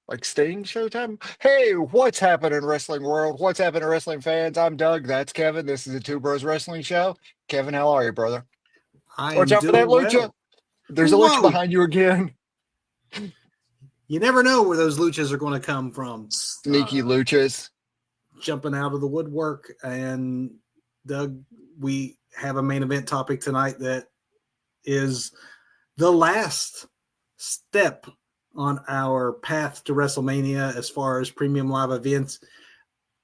Like Sting Showtime? Hey, what's happening, wrestling world? What's happening, wrestling fans? I'm Doug. That's Kevin. This is the Two Bros Wrestling Show. Kevin, how are you, brother? I Watch am out for that doing lucha. well. There's a lucha Whoa! behind you again. You never know where those luchas are going to come from. Sneaky luchas. Jumping out of the woodwork. And Doug, we have a main event topic tonight that is the last step on our path to WrestleMania as far as premium live events.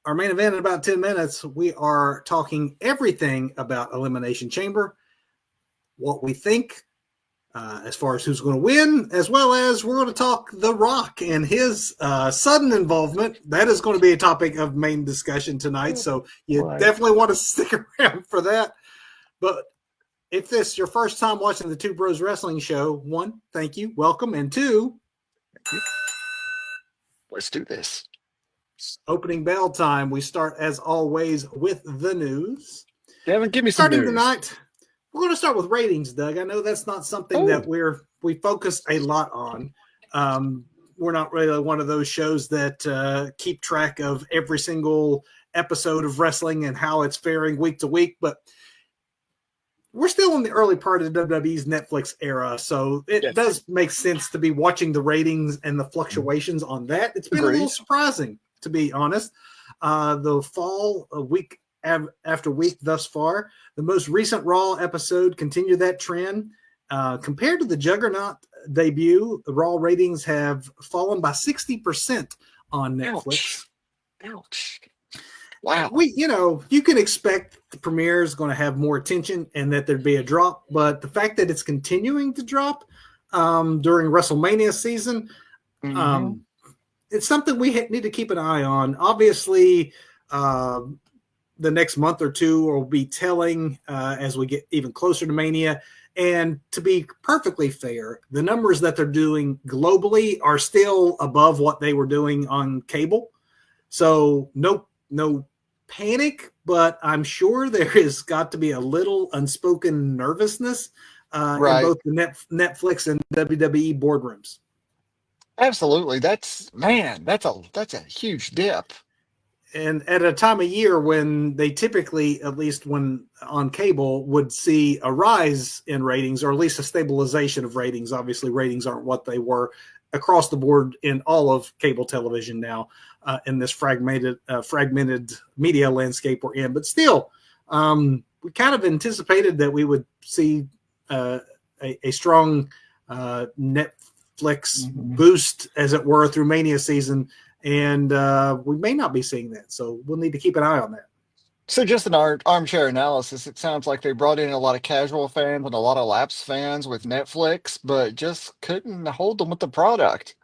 Our main event in about 10 minutes, we are talking everything about Elimination Chamber, what we think, as far as who's going to win, as well as we're going to talk The Rock and his sudden involvement. That is going to be a topic of main discussion tonight, so you definitely want to stick around for that. But if this is your first time watching the Two Bros Wrestling Show, one, thank you, welcome, and two, let's do this. Opening bell time. We start, as always, with the news. Kevin, give me some Starting news. tonight, we're going to start with ratings, Doug. I know that's not something that we focus a lot on. We're not really one of those shows that keep track of every single episode of wrestling and how it's faring week to week, but we're still in the early part of WWE's Netflix era, so it does make sense to be watching the ratings and the fluctuations on that. It's been a little surprising, to be honest. The fall week after week thus far, the most recent Raw episode continued that trend. Compared to the Juggernaut debut, the Raw ratings have fallen by 60% on Netflix. Ouch. Wow. You can expect the premiere is going to have more attention and that there'd be a drop, but the fact that it's continuing to drop during WrestleMania season, it's something we need to keep an eye on. Obviously, the next month or two will be telling as we get even closer to Mania. And to be perfectly fair, the numbers that they're doing globally are still above what they were doing on cable. So no panic, but I'm sure there has got to be a little unspoken nervousness in both the Netflix and WWE boardrooms. Absolutely. That's a huge dip. And at a time of year when they typically, at least when on cable, would see a rise in ratings, or at least a stabilization of ratings. Obviously, ratings aren't what they were across the board in all of cable television now, in this fragmented media landscape we're in. But still, we kind of anticipated that we would see a strong Netflix boost, as it were, through Mania season. And we may not be seeing that. So we'll need to keep an eye on that. So just an armchair analysis, it sounds like they brought in a lot of casual fans and a lot of lapsed fans with Netflix, but just couldn't hold them with the product.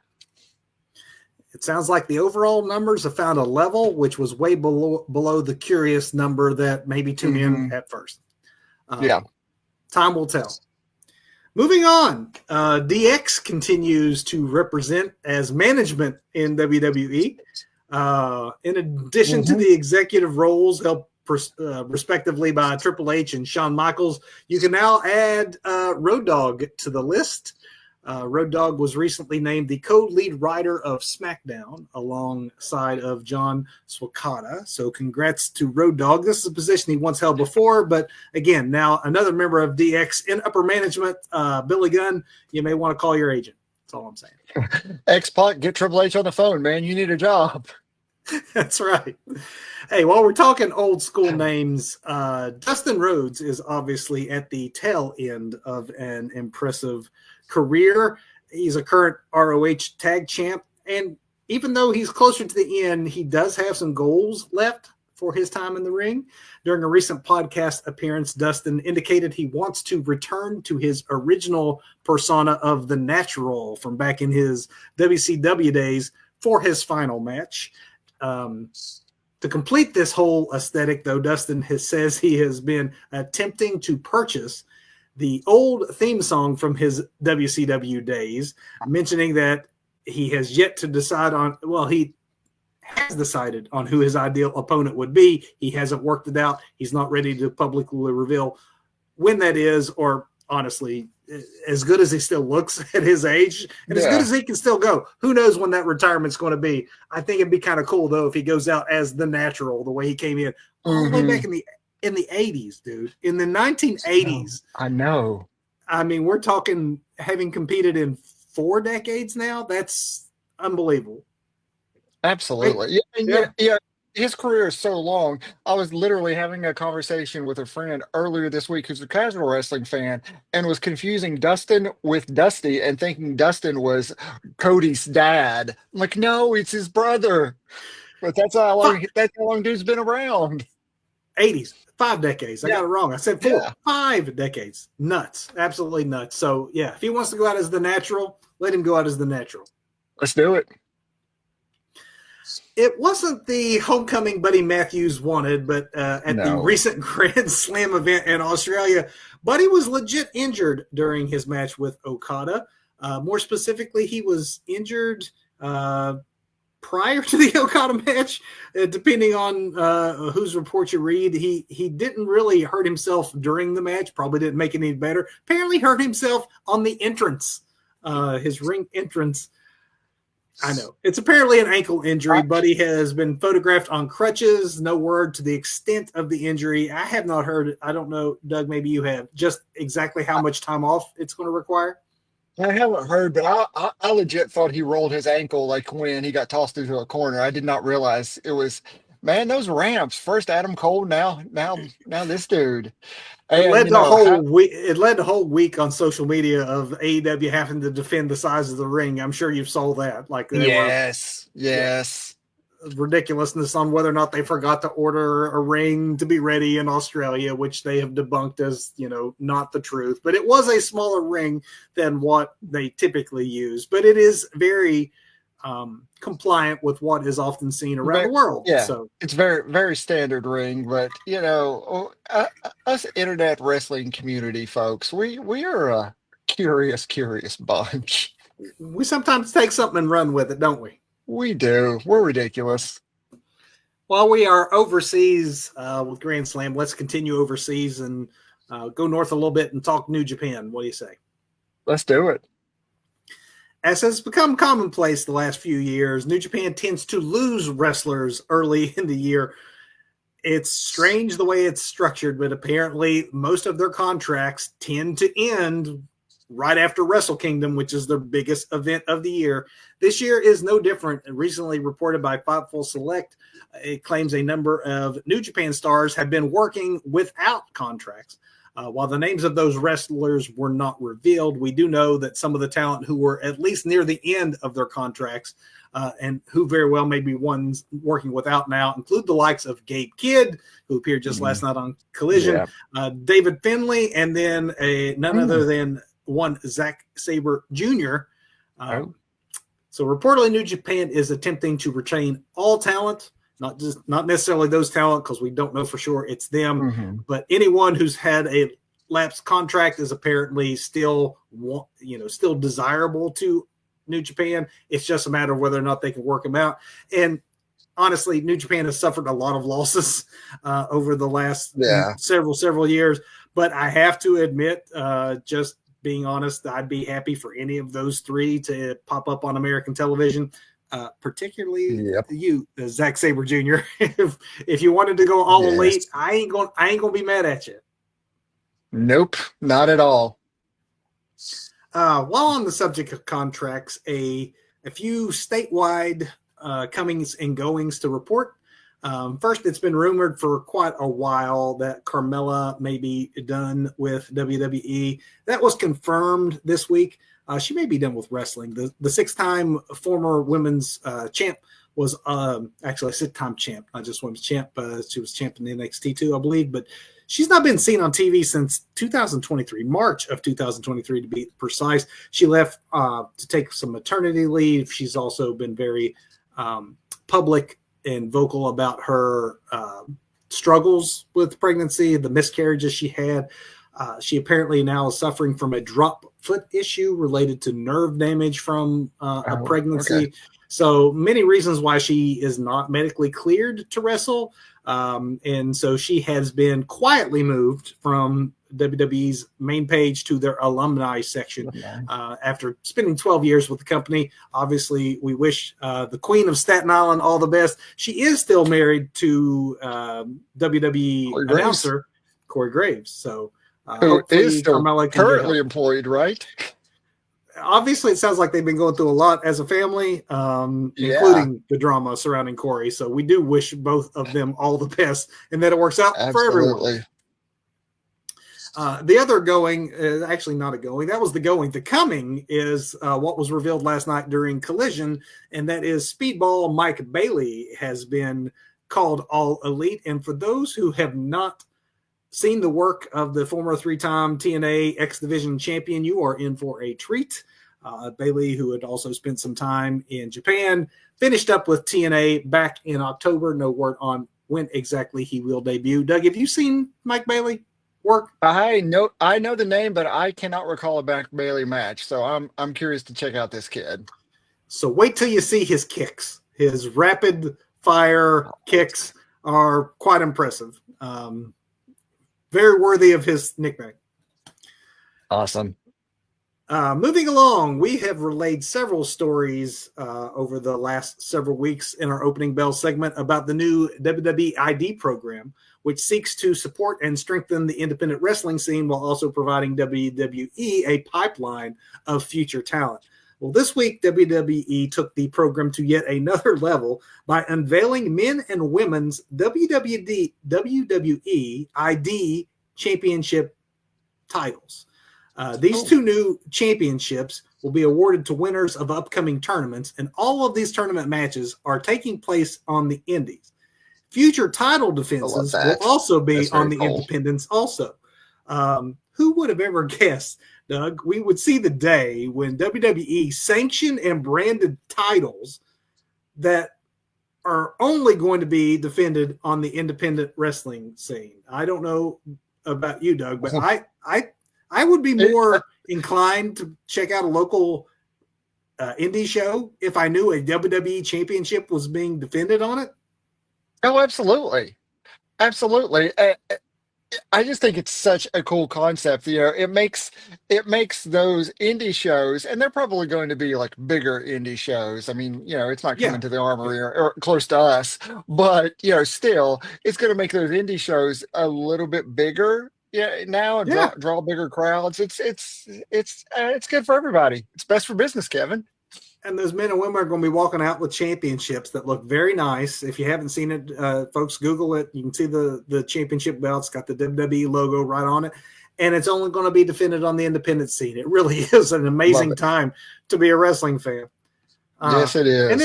It sounds like the overall numbers have found a level, which was way below the curious number that maybe tuned in at first. Time will tell. Moving on, DX continues to represent as management in WWE. In addition to the executive roles held respectively by Triple H and Shawn Michaels, you can now add Road Dogg to the list. Road Dogg was recently named the co-lead writer of SmackDown alongside of John Swakata. So congrats to Road Dogg. This is a position he once held before, but again, now another member of DX in upper management. Billy Gunn, you may want to call your agent. That's all I'm saying. X-Pac, get Triple H on the phone, man. You need a job. That's right. Hey, while we're talking old school names, Dustin Rhodes is obviously at the tail end of an impressive career. He's a current ROH tag champ, and even though he's closer to the end, he does have some goals left for his time in the ring. During a recent podcast appearance, Dustin indicated he wants to return to his original persona of the Natural from back in his WCW days for his final match. To complete this whole aesthetic, though, Dustin says he has been attempting to purchase the old theme song from his WCW days, mentioning that he has yet to decide on, he has decided on who his ideal opponent would be. He hasn't worked it out. He's not ready to publicly reveal when that is or honestly, as good as he still looks at his age and as good Yeah. as he can still go. Who knows when that retirement's going to be? I think it'd be kind of cool though if he goes out as the natural, the way he came in all the way back in the 80s, dude. In the 1980s. I know. I mean, we're talking having competed in 4 decades now. That's unbelievable. Absolutely. Yeah. His career is so long. I was literally having a conversation with a friend earlier this week who's a casual wrestling fan and was confusing Dustin with Dusty and thinking Dustin was Cody's dad. I'm like, no, it's his brother. But that's how long dude's been around. 80s, 5 decades. I got it wrong. I said 4, Yeah. 5 decades. Nuts. Absolutely nuts. So, yeah, if he wants to go out as the natural, let him go out as the natural. Let's do it. It wasn't the homecoming Buddy Matthews wanted, but at the recent Grand Slam event in Australia, Buddy was legit injured during his match with Okada. More specifically, he was injured prior to the Okada match, depending on whose report you read. He didn't really hurt himself during the match, probably didn't make it any better. Apparently hurt himself on the entrance, his ring entrance. I know. It's apparently an ankle injury. Buddy has been photographed on crutches. No word to the extent of the injury. I have not heard. I don't know, Doug, maybe you have, just exactly how much time off it's going to require. I haven't heard, but I legit thought he rolled his ankle like when he got tossed into a corner. I did not realize it was, man, those ramps. First Adam Cole, now this dude. It led to a whole week on social media of AEW having to defend the size of the ring. I'm sure you saw that. Yes. Ridiculousness on whether or not they forgot to order a ring to be ready in Australia, which they have debunked as, not the truth. But it was a smaller ring than what they typically use. But it is very compliant with what is often seen around the world. Yeah, so it's very, very standard ring. But us internet wrestling community folks, we are a curious bunch. We sometimes take something and run with it, don't we? We do. We're ridiculous. While we are overseas with Grand Slam, let's continue overseas and go north a little bit and talk New Japan. What do you say? Let's do it. As has become commonplace the last few years, New Japan tends to lose wrestlers early in the year. It's strange the way it's structured, but apparently most of their contracts tend to end right after Wrestle Kingdom, which is their biggest event of the year. This year is no different. Recently reported by Fightful Select, it claims a number of New Japan stars have been working without contracts. While the names of those wrestlers were not revealed, we do know that some of the talent who were at least near the end of their contracts and who very well may be ones working without now include the likes of Gabe Kidd, who appeared just last night on Collision, David Finlay, and then none other than one Zack Sabre Jr. So reportedly New Japan is attempting to retain all talent, not necessarily those talent because we don't know for sure it's them, but anyone who's had a lapsed contract is apparently still desirable to New Japan. It's just a matter of whether or not they can work them out. And honestly, New Japan has suffered a lot of losses over the last several years. But I have to admit, just being honest, I'd be happy for any of those three to pop up on American television. Particularly you, Zack Sabre Jr. if you wanted to go all elite, I ain't gonna be mad at you. Nope, not at all. While on the subject of contracts, a few statewide comings and goings to report. First, it's been rumored for quite a while that Carmella may be done with WWE. That was confirmed this week. She may be done with wrestling. The 6-time former women's champ was actually a 6-time champ, not just women's champ. She was champ in NXT too, I believe. But she's not been seen on TV since 2023, March of 2023 to be precise. She left to take some maternity leave. She's also been very public and vocal about her struggles with pregnancy, the miscarriages she had. She apparently now is suffering from a drop foot issue related to nerve damage from a pregnancy. Okay. So many reasons why she is not medically cleared to wrestle. And so she has been quietly moved from WWE's main page to their alumni section after spending 12 years with the company. Obviously, we wish the Queen of Staten Island all the best. She is still married to WWE announcer Corey Graves. So who is still Carmella currently employed, right? Obviously, it sounds like they've been going through a lot as a family, including the drama surrounding Corey. So we do wish both of them all the best and that it works out for everyone. The other going, actually not a going, that was the going. The coming is what was revealed last night during Collision, and that is Speedball Mike Bailey has been called All Elite. And for those who have not seen the work of the former 3-time TNA X Division champion, you are in for a treat. Bailey, who had also spent some time in Japan, finished up with TNA back in October. No word on when exactly he will debut. Doug, have you seen Mike Bailey work? I know the name, but I cannot recall a Mike Bailey match. So I'm curious to check out this kid. So wait till you see his kicks. His rapid fire kicks are quite impressive. Very worthy of his nickname. Awesome. Moving along, we have relayed several stories over the last several weeks in our opening bell segment about the new WWE ID program, which seeks to support and strengthen the independent wrestling scene while also providing WWE a pipeline of future talent. Well, this week, WWE took the program to yet another level by unveiling men and women's WWE ID championship titles. These two new championships will be awarded to winners of upcoming tournaments, and all of these tournament matches are taking place on the indies. Future title defenses will also be on the independents also. Who would have ever guessed, Doug, we would see the day when WWE sanctioned and branded titles that are only going to be defended on the independent wrestling scene? I don't know about you, Doug, but I would be more inclined to check out a local indie show if I knew a WWE championship was being defended on it. Oh, absolutely. Absolutely. I just think it's such a cool concept. It makes those indie shows, and they're probably going to be like bigger indie shows. I mean, it's not coming to the Armory or close to us, but still, it's going to make those indie shows a little bit bigger. Now and draw bigger crowds. It's good for everybody. It's best for business, Kevin. And those men and women are going to be walking out with championships that look very nice. If you haven't seen it, folks, Google it. You can see the championship belt. It's got the WWE logo right on it. And it's only going to be defended on the independent scene. It really is an amazing time to be a wrestling fan. Yes, it is.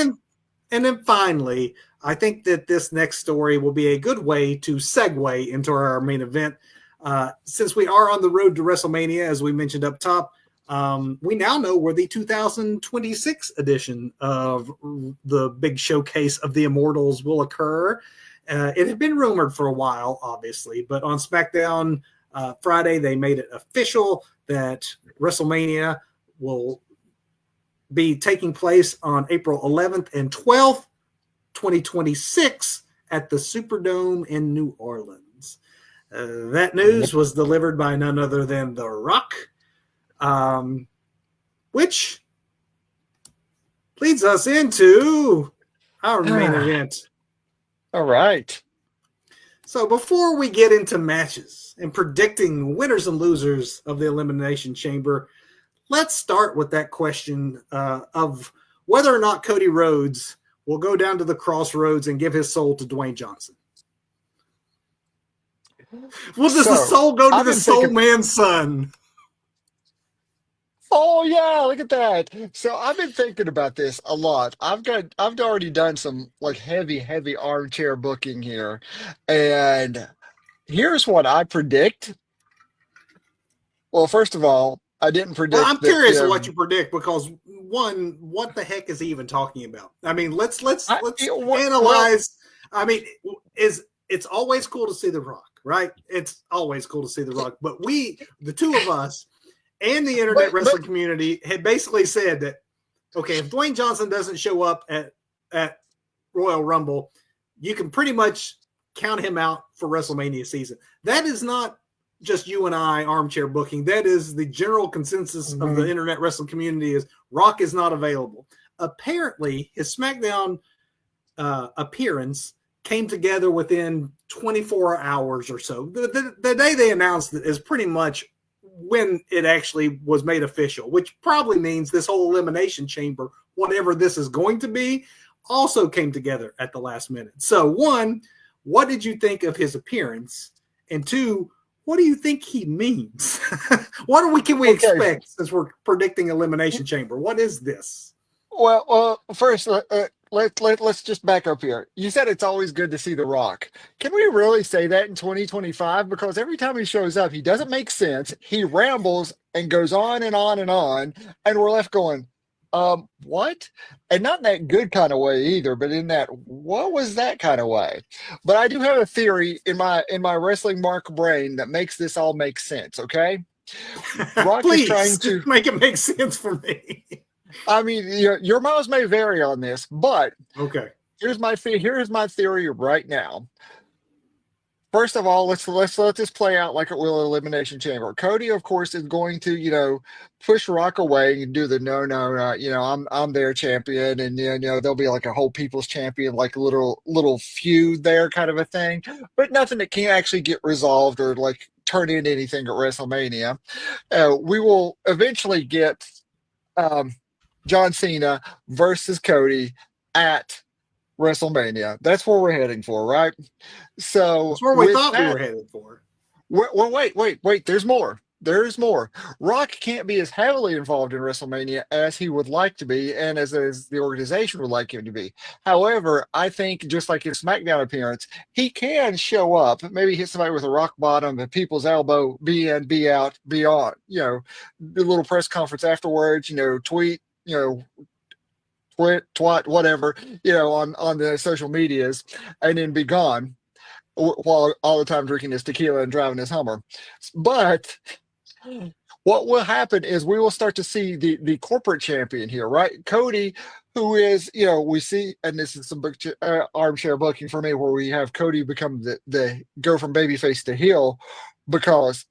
And then finally, I think that this next story will be a good way to segue into our main event. Since we are on the road to WrestleMania, as we mentioned up top, we now know where the 2026 edition of the big showcase of the Immortals will occur. It had been rumored for a while, obviously, but on SmackDown Friday, they made it official that WrestleMania will be taking place on April 11th and 12th, 2026 at the Superdome in New Orleans. That news was delivered by none other than The Rock, which leads us into our main event. All right. So before we get into matches and predicting winners and losers of the Elimination Chamber, let's start with that question of whether or not Cody Rhodes will go down to the crossroads and give his soul to Dwayne Johnson. Well, does the soul go to the soul man's son? Oh yeah, look at that. So I've been thinking about this a lot. I've already done some like heavy armchair booking here. And here's what I predict. Well, first of all, I didn't predict. Well, I'm curious what you predict because one, what the heck is he even talking about? I mean, let's analyze. I mean, it's always cool to see The Rock, right? It's always cool to see The Rock. But the two of us and the internet wrestling community had basically said that, okay, if Dwayne Johnson doesn't show up at Royal Rumble, you can pretty much count him out for WrestleMania season. That is not just you and I armchair booking. That is the general consensus of the internet wrestling community is Rock is not available. Apparently, his SmackDown appearance came together within 24 hours or so. The day they announced it is pretty much when it actually was made official, which probably means this whole Elimination Chamber, whatever this is going to be, also came together at the last minute. So, one, what did you think of his appearance? And two, what do you think he means? What can we expect since we're predicting Elimination Chamber? What is this? Well, first, let's just back up here. You said it's always good to see The Rock. Can we really say that in 2025? Because every time he shows up, he doesn't make sense. He rambles and goes on and on and on, and we're left going, what? And not in that good kind of way either, but in that what was that kind of way? But I do have a theory in my wrestling mark brain that makes this all make sense. Okay, Rock Please, is trying to make it make sense for me. I mean, your miles may vary on this, but okay, here's my theory right now. First of all, let's let this play out like it will Elimination Chamber. Cody, of course, is going to push Rock away and do the no, I'm their champion, and there'll be like a whole people's champion, like a little feud there, kind of a thing, but nothing that can actually get resolved or like turn into anything at WrestleMania. We will eventually get John Cena versus Cody at WrestleMania. That's where we're heading for, right? So that's where we thought we were headed for. Well, wait. There's more. Rock can't be as heavily involved in WrestleMania as he would like to be, and as the organization would like him to be. However, I think just like his SmackDown appearance, he can show up, maybe hit somebody with a rock bottom, a people's elbow, be in, be out, be on. The little press conference afterwards. Tweet. Twat, whatever, on the social medias, and then be gone while all the time drinking his tequila and driving his Hummer. But what will happen is we will start to see the corporate champion here, right? Cody, who is, we see, and this is some armchair booking for me, where we have Cody become the go from babyface to heel, because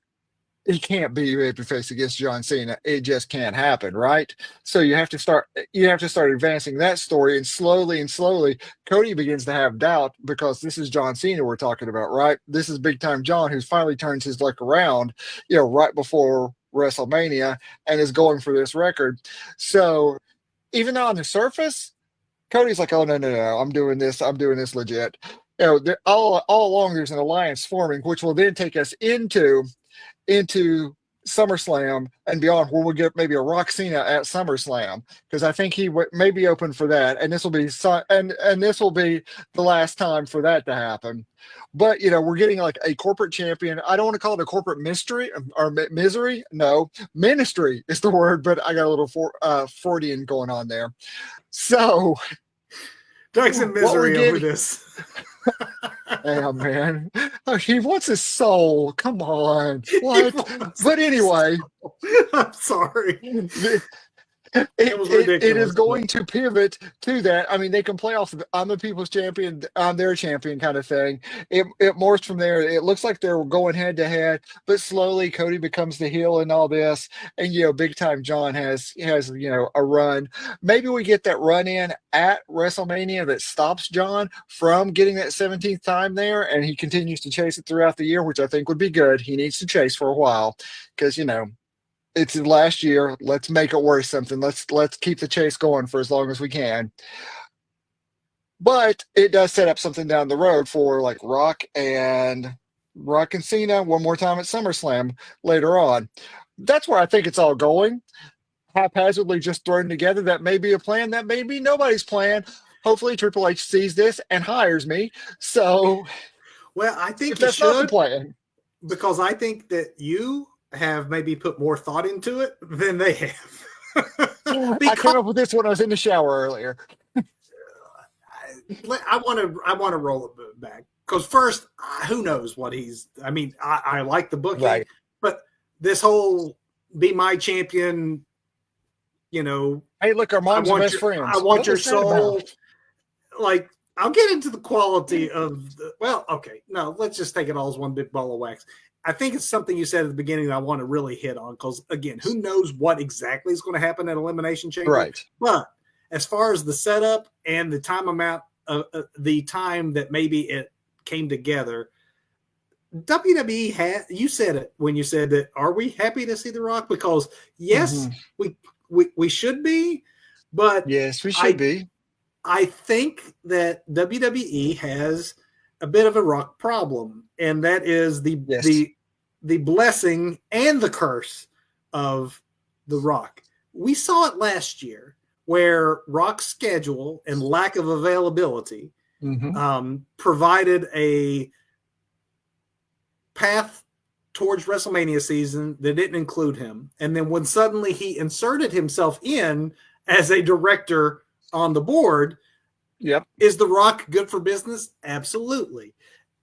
he can't be babyface against John Cena. It just can't happen, right? So you have to start advancing that story, and slowly, Cody begins to have doubt, because this is John Cena we're talking about, right? This is big time John, who's finally turns his luck around, right before WrestleMania, and is going for this record. So even though on the surface, Cody's like, oh no, I'm doing this legit. All along there's an alliance forming, which will then take us into SummerSlam and beyond, where we'll get maybe a Rock Cena at SummerSlam, because I think he may be open for that, and this will be and this will be the last time for that to happen. But we're getting like a corporate champion. I don't want to call it a corporate mystery or misery. No, ministry is the word, but I got a little Freudian going on there. So Doug's in misery over this. Yeah, man. He wants his soul. Come on. What? But anyway. I'm sorry. It is going to pivot to that. I mean, they can play off of I'm the people's champion, I'm their champion kind of thing. It morphs from there. It looks like they're going head to head, but slowly Cody becomes the heel in all this. And, big time John has a run. Maybe we get that run in at WrestleMania that stops John from getting that 17th time there, and he continues to chase it throughout the year, which I think would be good. He needs to chase for a while, because, it's the last year. Let's make it worth something. Let's keep the chase going for as long as we can. But it does set up something down the road for like Rock and Cena one more time at SummerSlam later on. That's where I think it's all going. Haphazardly just thrown together. That may be a plan. That may be nobody's plan. Hopefully Triple H sees this and hires me. So, well, I think that's not the plan, because I think that you have maybe put more thought into it than they have. I came up with this when I was in the shower earlier. I want to roll it back, because first, who knows what he's. I mean, I like the booking, right, but this whole be my champion. Hey, look, our mom's best friends. I want your soul. Like, I'll get into the quality of okay. No, let's just take it all as one big ball of wax. I think it's something you said at the beginning that I want to really hit on because, again, who knows what exactly is going to happen at Elimination Chamber. Right. But as far as the setup and the time amount, the time that maybe it came together, WWE had, you said it when you said that, are we happy to see The Rock? Because, yes, we should be, but yes, we should be. I think that WWE has a bit of a Rock problem, and that is the blessing and the curse of The Rock. We saw it last year where Rock's schedule and lack of availability provided a path towards WrestleMania season that didn't include him. And then when suddenly he inserted himself in as a director on the board, is The Rock good for business? Absolutely.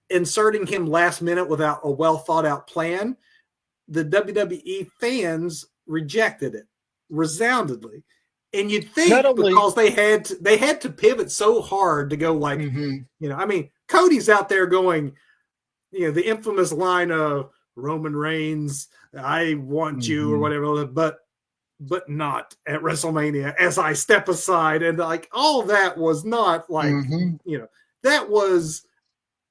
Inserting him last minute without a well thought out plan, the WWE fans rejected it resoundingly. And you'd think because they had to pivot so hard to go like, I mean, Cody's out there going, the infamous line of Roman Reigns, I want you or whatever, but not at WrestleMania as I step aside. And like all that was not like, that was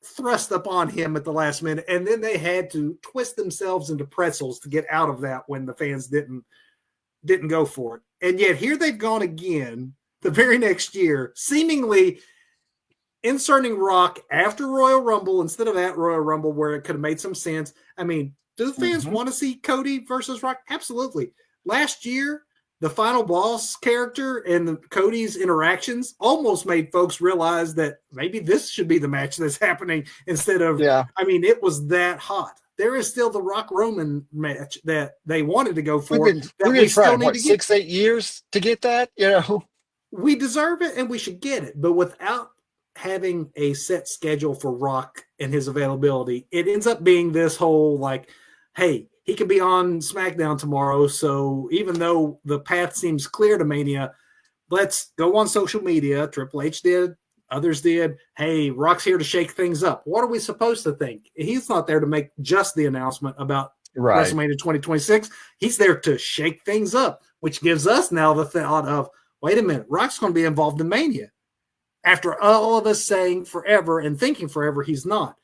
thrust upon him at the last minute. And then they had to twist themselves into pretzels to get out of that when the fans didn't go for it. And yet here they've gone again the very next year, seemingly inserting Rock after Royal Rumble instead of at Royal Rumble where it could have made some sense. I mean, do the fans want to see Cody versus Rock? Absolutely. Last year, the Final Boss character and Cody's interactions almost made folks realize that maybe this should be the match that's happening instead of, I mean, it was that hot. There is still the Rock Roman match that they wanted to go for. We've been trying, 6-8 years to get that? We deserve it and we should get it. But without having a set schedule for Rock and his availability, it ends up being this whole like, hey, he could be on SmackDown tomorrow. So even though the path seems clear to Mania, let's go on social media. Triple H did. Others did. Hey, Rock's here to shake things up. What are we supposed to think? He's not there to make just the announcement about WrestleMania 2026. He's there to shake things up, which gives us now the thought of, wait a minute, Rock's going to be involved in Mania. After all of us saying forever and thinking forever, he's not.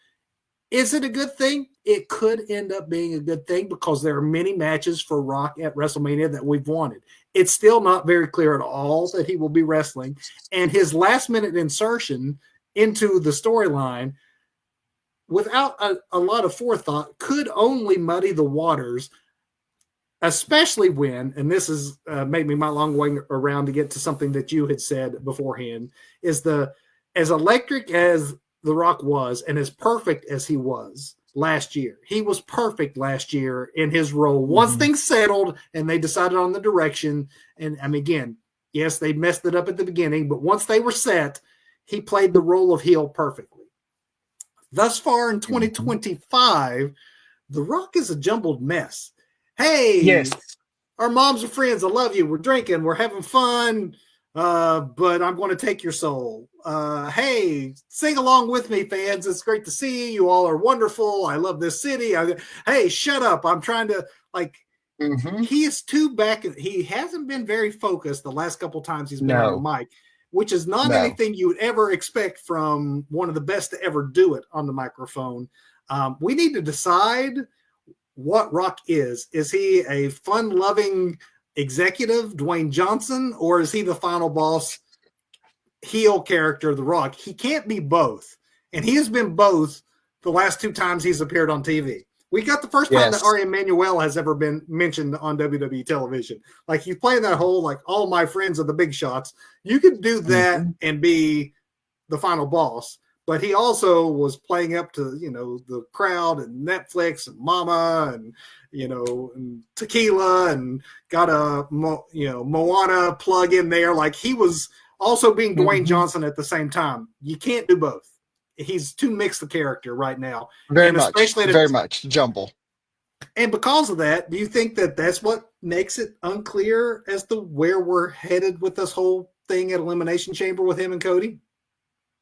Is it a good thing? It could end up being a good thing because there are many matches for Rock at WrestleMania that we've wanted. It's still not very clear at all that he will be wrestling. And his last-minute insertion into the storyline without a lot of forethought could only muddy the waters, especially when, and this is made me my long way around to get to something that you had said beforehand, is as electric as The Rock was and as perfect as he was last year. He was perfect last year in his role. Once things settled and they decided on the direction, and I mean, again, yes, they messed it up at the beginning, but once they were set, he played the role of heel perfectly. Thus far in 2025, The Rock is a jumbled mess. Hey, our moms are friends. I love you. We're drinking. We're having fun. But I'm going to take your soul. Hey, sing along with me, fans. It's great to see you. You all are wonderful. I love this city. Hey, shut up. I'm trying to he is too back. He hasn't been very focused the last couple times he's been on the mic, which is not anything you would ever expect from one of the best to ever do it on the microphone. We need to decide what Rock is. Is he a fun-loving executive, Dwayne Johnson, or is he the final boss heel character, The Rock? He can't be both. And he has been both the last 2 times he's appeared on TV. We got the first time that Ari Emanuel has ever been mentioned on WWE television. Like, he's playing that whole, like, all my friends are the big shots. You could do that and be the final boss. But he also was playing up to, the crowd and Netflix and Mama and, and Tequila and got a, Moana plug in there. Like, he was also being Dwayne Johnson at the same time. You can't do both. He's too mixed a character right now. Very much jumble. And because of that, do you think that that's what makes it unclear as to where we're headed with this whole thing at Elimination Chamber with him and Cody?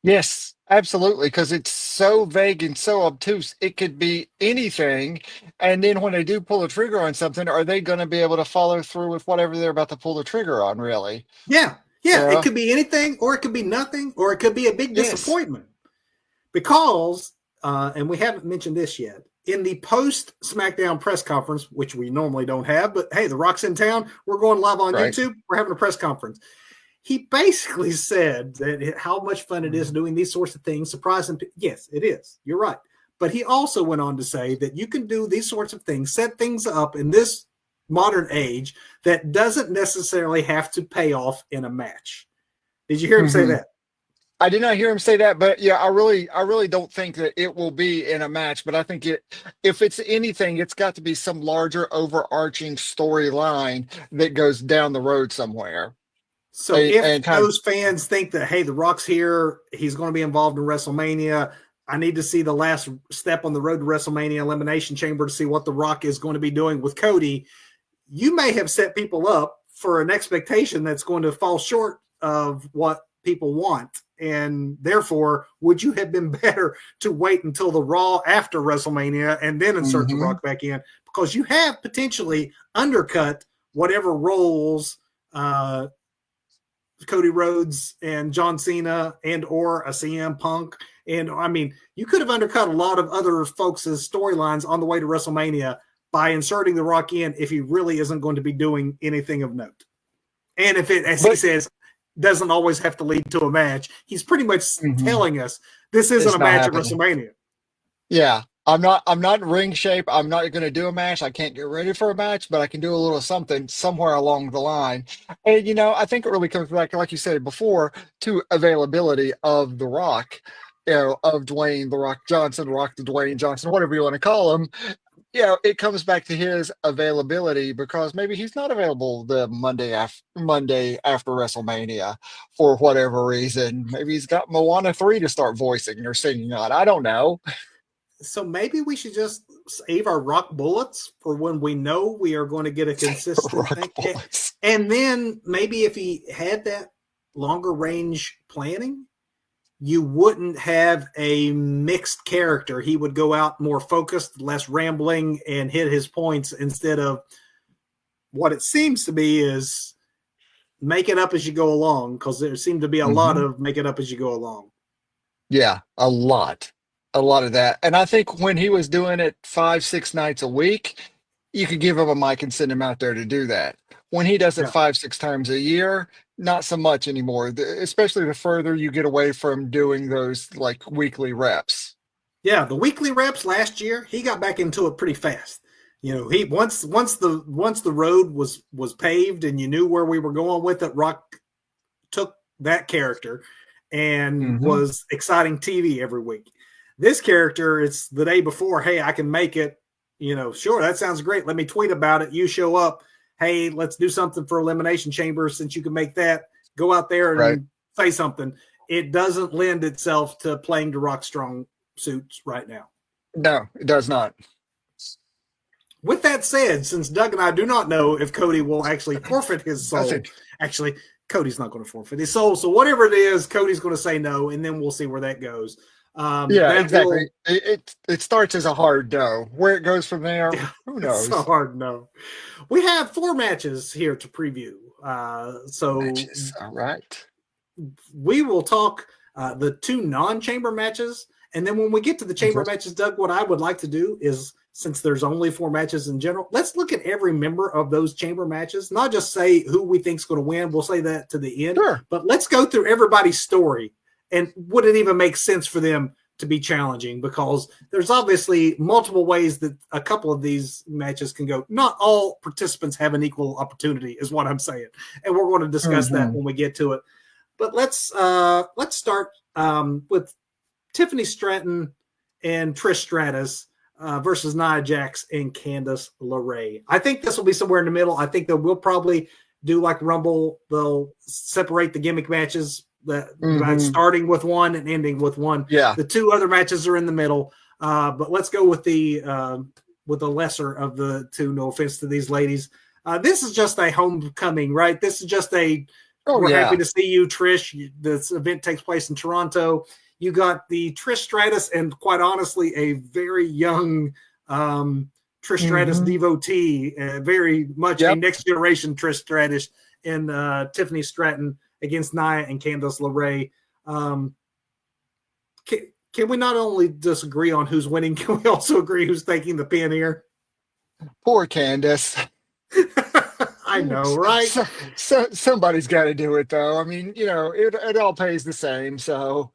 Yes, absolutely, because it's so vague and so obtuse. It could be anything. And then when they do pull the trigger on something, are they going to be able to follow through with whatever they're about to pull the trigger on, really? Yeah, yeah, it Yeah. could be anything, or it could be nothing, or it could be a big Yes. disappointment. Because, and we haven't mentioned this yet, in the post SmackDown press conference, which we normally don't have, but hey, The Rock's in town. We're going live on Right. YouTube. We're having a press conference. He basically said that how much fun it is Mhm. doing these sorts of things, surprising. Yes, it is. You're right. But he also went on to say that you can do these sorts of things, set things up in this modern age that doesn't necessarily have to pay off in a match. Did you hear him say Mhm. that? I did not hear him say that, but yeah, I really don't think that it will be in a match. But I think if it's anything, it's got to be some larger, overarching storyline that goes down the road somewhere, So if and kind of those fans think that, hey, The Rock's here, he's going to be involved in WrestleMania, I need to see the last step on the road to WrestleMania Elimination Chamber to see what The Rock is going to be doing with Cody, you may have set people up for an expectation that's going to fall short of what people want. And therefore, would you have been better to wait until the Raw after WrestleMania and then insert The Mhm. Rock back in? Because you have potentially undercut whatever roles Cody Rhodes and John Cena and or a CM Punk. And I mean, you could have undercut a lot of other folks' storylines on the way to WrestleMania by inserting The Rock in if he really isn't going to be doing anything of note. And if it, as he But says, doesn't always have to lead to a match, he's pretty much mhm, telling us this isn't it's a not match at happening. WrestleMania. Yeah, I'm not in ring shape. I'm not going to do a match. I can't get ready for a match, but I can do a little something somewhere along the line. And I think it really comes back, like you said before, to availability of The Rock, of Dwayne The Rock Johnson, Rock the Dwayne Johnson, whatever you want to call him. It comes back to his availability because maybe he's not available the Monday after WrestleMania for whatever reason. Maybe he's got Moana 3 to start voicing or singing on. I don't know. So maybe we should just save our rock bullets for when we know we are going to get a consistent Rock thing. bullets. And then maybe if he had that longer range planning, you wouldn't have a mixed character. He would go out more focused, less rambling, and hit his points instead of what it seems to be is make it up as you go along, because there seemed to be a lot Hmm. of make it up as you go along. Yeah, a lot of that. And I think when he was doing it 5, 6 nights a week, you could give him a mic and send him out there to do that. When he does it Yeah. 5, 6 times a year, not so much anymore, especially the further you get away from doing those like weekly reps. Yeah, the weekly reps last year, he got back into it pretty fast. You know, he once the road was paved and you knew where we were going with it, Rock took that character and Hmm. was exciting TV every week. This character, it's the day before. Hey, I can make it. Sure, that sounds great. Let me tweet about it. You show up. Hey, let's do something for Elimination Chamber since you can make that. Go out there Right. and say something. It doesn't lend itself to playing to Rock strong suits right now. No, it does not. With that said, since Doug and I do not know if Cody will actually forfeit his Nothing. soul, actually, Cody's not going to forfeit his soul. So whatever it is, Cody's going to say no, and then we'll see where that goes. Yeah, That exactly. will, It starts as a hard no. Where it goes from there, yeah, who it's so knows? hard no. We have 4 matches here to preview. So Matches. All right. we will talk the 2 non-chamber matches, and then when we get to the chamber Okay. matches, Doug, what I would like to do is, since there's only 4 matches in general, let's look at every member of those chamber matches, not just say who we think is going to win. We'll say that to the end, Sure. but let's go through everybody's story and would it even make sense for them to be challenging, because there's obviously multiple ways that a couple of these matches can go. Not all participants have an equal opportunity is what I'm saying, and we're going to discuss that Hmm. when we get to it. But let's start with Tiffany Stratton and Trish Stratus versus Nia Jax and Candice LeRae. I think this will be somewhere in the middle. I think that we'll probably do like Rumble. They'll separate the gimmick matches that Hmm. starting with one and ending with one. Yeah. The 2 other matches are in the middle. But let's go with the lesser of the 2. No offense to these ladies. This is just a homecoming, right? This is just a Oh We're happy yeah. to see you, Trish. This event takes place in Toronto. You got the Trish Stratus and, quite honestly, a very young Trish Stratus Hmm. devotee, very much a Yep. next generation Trish Stratus, and Tiffany Stratton against Nia and Candice LeRae. Um, can we not only disagree on who's winning, can we also agree who's taking the pin here? Poor Candace. I know, right? Somebody's got to do it, though. I mean, it all pays the same. So,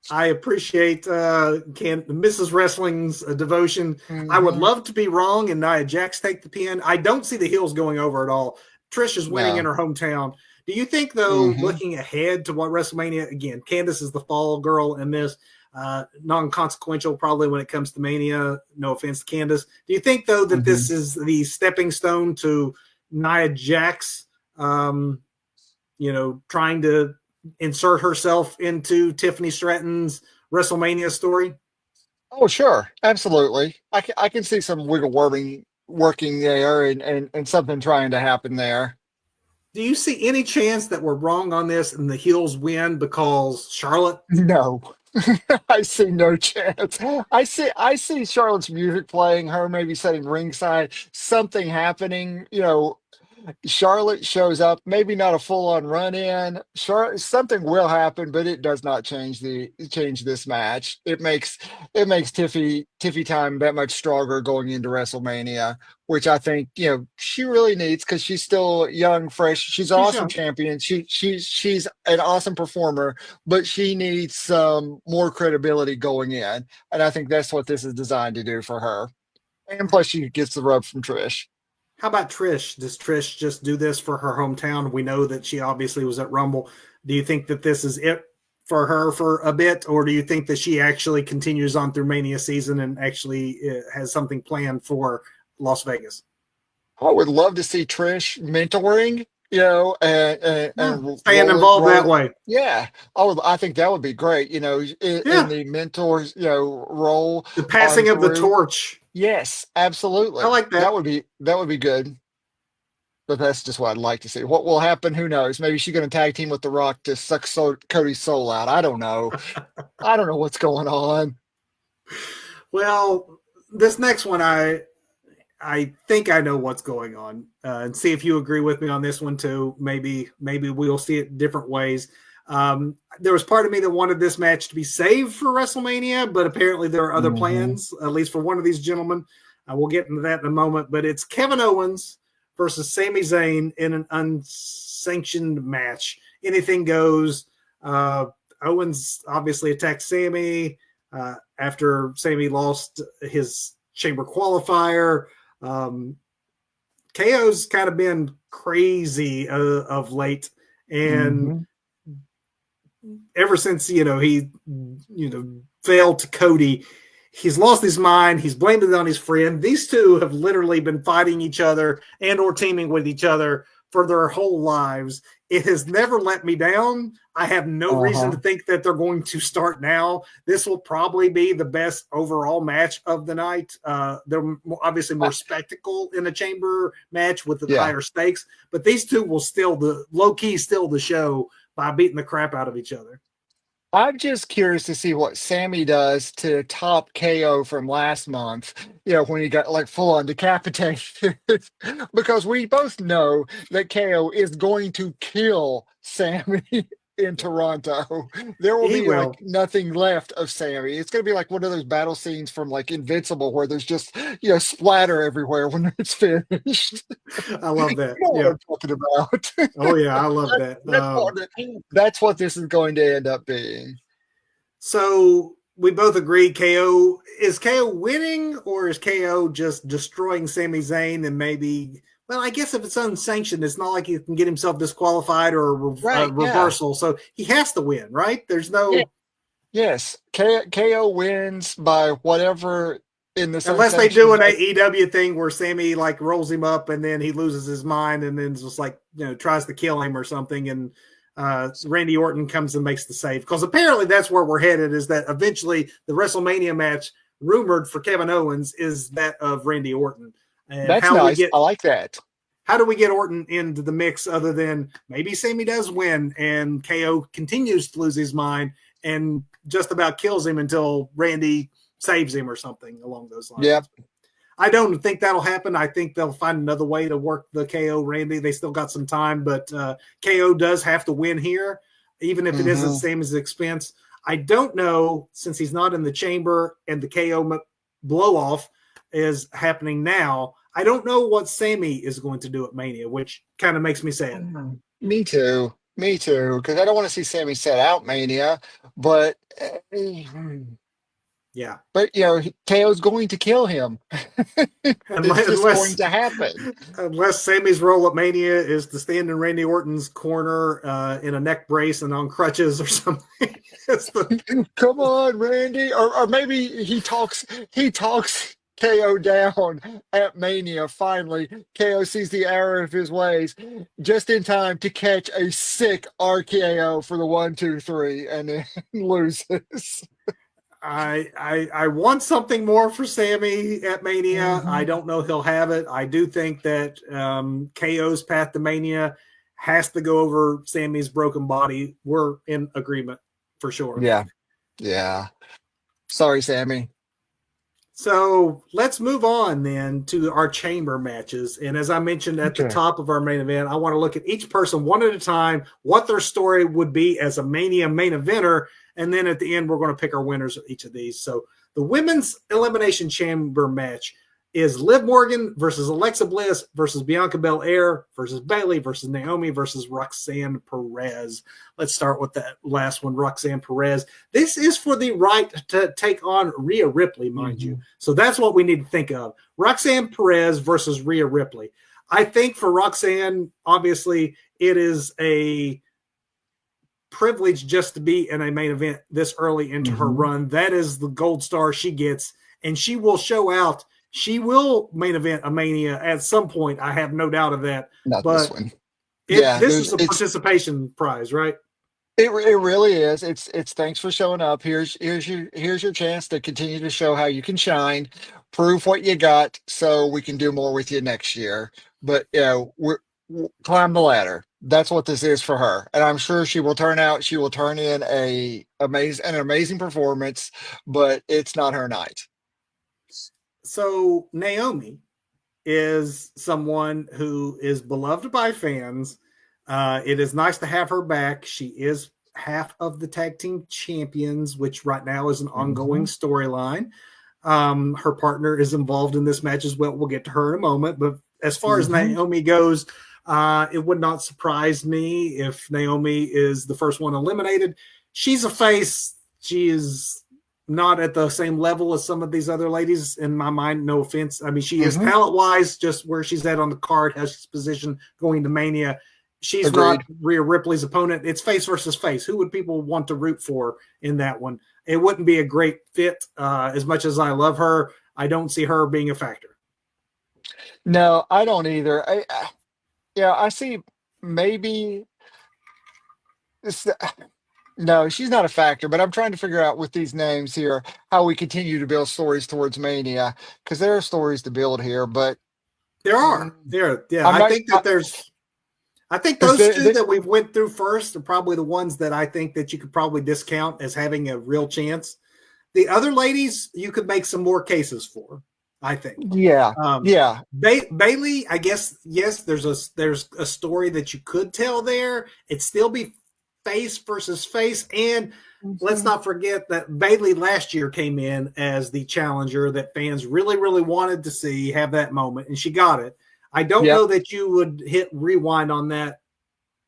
I appreciate Mrs. Wrestling's devotion. I would hmm love to be wrong and Nia Jax take the pin. I don't see the heels going over at all. Trish is winning in no. her hometown. Do you think, though, Hmm. looking ahead to what WrestleMania, again, Candice is the fall girl in this, non-consequential probably when it comes to Mania. No offense to Candice. Do you think, though, that Hmm. this is the stepping stone to Nia Jax, trying to insert herself into Tiffany Stratton's WrestleMania story? Oh, sure, absolutely. I can see some wiggle working there, and something trying to happen there. Do you see any chance that we're wrong on this and the heels win because Charlotte? No, I see no chance. I see Charlotte's music playing, her maybe sitting ringside, something happening. Charlotte shows up, maybe not a full-on run-in. Something will happen, but it does not change this match. It makes Tiffy time that much stronger going into WrestleMania, which I think she really needs because she's still young, fresh. She's an She's awesome young. champion. She's an awesome performer, but she needs some more credibility going in, and I think that's what this is designed to do for her. And plus, she gets the rub from Trish. How about Trish? Does Trish just do this for her hometown? We know that she obviously was at Rumble. Do you think that this is it for her for a bit, or do you think that she actually continues on through Mania season and actually has something planned for Las Vegas? I would love to see Trish mentoring, Yeah, and staying involved that way. Yeah, I think that would be great. In Yeah, the mentors, role the on passing of the through. torch. Yes, I absolutely. like That that. would be good. But that's just what I'd like to see. What will happen? Who knows? Maybe she's going to tag team with The Rock to suck Cody's soul out. I don't know. I don't know what's going on. Well, this next one, I think I know what's going on, and see if you agree with me on this one too. Maybe we'll see it different ways. There was part of me that wanted this match to be saved for WrestleMania, but apparently there are other Hmm. plans, at least for one of these gentlemen. We'll get into that in a moment, but it's Kevin Owens versus Sami Zayn in an unsanctioned match. Anything goes. Owens obviously attacked Sami after Sami lost his Chamber qualifier. Um, KO's kind of been crazy of late, and Hmm. ever since he failed to Cody, he's lost his mind. He's blamed it on his friend. These two have literally been fighting each other and or teaming with each other for their whole lives. It has never let me down. I have no reason to Uh-huh. think that they're going to start now. This will probably be the best overall match of the night. They're obviously more spectacle in a chamber match with the Yeah. higher stakes, but these two will still the low key still the show by beating the crap out of each other. I'm just curious to see what Sammy does to top KO from last month, when he got like full on decapitated. Because we both know that KO is going to kill Sammy in Toronto. There will He be like will. nothing left of Sammy. It's going to be like one of those battle scenes from like Invincible where there's just, splatter everywhere when it's finished. I love You that. know what Yeah. I'm talking about. Oh yeah, I love that. That's what this is going to end up being. So we both agree KO is KO winning, or is KO just destroying Sami Zayn and maybe? Well, I guess if it's unsanctioned, it's not like he can get himself disqualified or a Right. Yeah. reversal. So he has to win, right? There's Yeah. no Yes. KO wins by whatever in this unless they do unsanctioned an match. AEW thing where Sammy like rolls him up and then he loses his mind and then just like tries to kill him or something, and Randy Orton comes and makes the save, because apparently that's where we're headed, is that eventually the WrestleMania match rumored for Kevin Owens is that of Randy Orton, and That's nice. I like that. how do we get Orton into the mix other than maybe Sammy does win and KO continues to lose his mind and just about kills him until Randy saves him or something along those lines. Yep. I don't think that'll happen. I think they'll find another way to work the KO Randy. They still got some time, but KO does have to win here, even if it is at Sammy's expense. I don't know, since he's not in the chamber and the KO blow off is happening now. I don't know what Sammy is going to do at Mania, which kind of makes me sad. Me too. Me too. Because I don't want to see Sammy set out Mania, but yeah. But KO's going to kill him. It's just going to happen. Unless Sammy's role at Mania is to stand in Randy Orton's corner in a neck brace and on crutches or something. Come on, Randy. Or maybe he talks KO down at Mania. Finally, KO sees the error of his ways just in time to catch a sick RKO for the 1, 2, 3 and then loses. I want something more for Sammy at Mania. I don't know he'll have it. I do think that KO's path to Mania has to go over Sammy's broken body. We're in agreement for sure. Yeah. Yeah. Sorry, Sammy. So let's move on then to our chamber matches. And as I mentioned at the top of our main event, I want to look at each person one at a time, what their story would be as a Mania main eventer. And then at the end, we're going to pick our winners of each of these. So the women's elimination chamber match is Liv Morgan versus Alexa Bliss versus Bianca Belair versus Bayley versus Naomi versus Roxanne Perez. Let's start with that last one, Roxanne Perez. This is for the right to take on Rhea Ripley, mind you. So that's what we need to think of. Roxanne Perez versus Rhea Ripley. I think for Roxanne, obviously, it is a privilege just to be in a main event this early into her run. That is the gold star she gets, and she will show out. She will main event a Mania at some point. I have no doubt of that. Not but this one. This is a participation prize, right? It really is. It's thanks for showing up. Here's your chance to continue to show how you can shine, prove what you got, so we can do more with you next year. But climb the ladder. That's what this is for her, and I'm sure she will turn out. She will turn in an amazing performance, but it's not her night. So Naomi is someone who is beloved by fans. It is nice to have her back. She is half of the tag team champions, which right now is an ongoing storyline. Her partner is involved in this match as well. We'll get to her in a moment. But as far as Naomi goes, it would not surprise me if Naomi is the first one eliminated. She's a face. She is not at the same level as some of these other ladies in my mind. No offense. I mean, she is talent-wise just where she's at on the card, how she's positioned going to Mania. She's not Rhea Ripley's opponent. It's face versus face. Who would people want to root for in that one? It wouldn't be a great fit. As much as I love her, I don't see her being a factor. No, I don't either. I see maybe no, she's not a factor, but I'm trying to figure out with these names here how we continue to build stories towards Mania, because there are stories to build here, but there are. I think those two that we've went through first are probably the ones that I think that you could probably discount as having a real chance. The other ladies, you could make some more cases for, I think. Yeah. Bayley, I guess, yes, there's a story that you could tell there. It'd still be face versus face. And let's not forget that Bayley last year came in as the challenger that fans really, really wanted to see have that moment, and she got it. I don't know that you would hit rewind on that,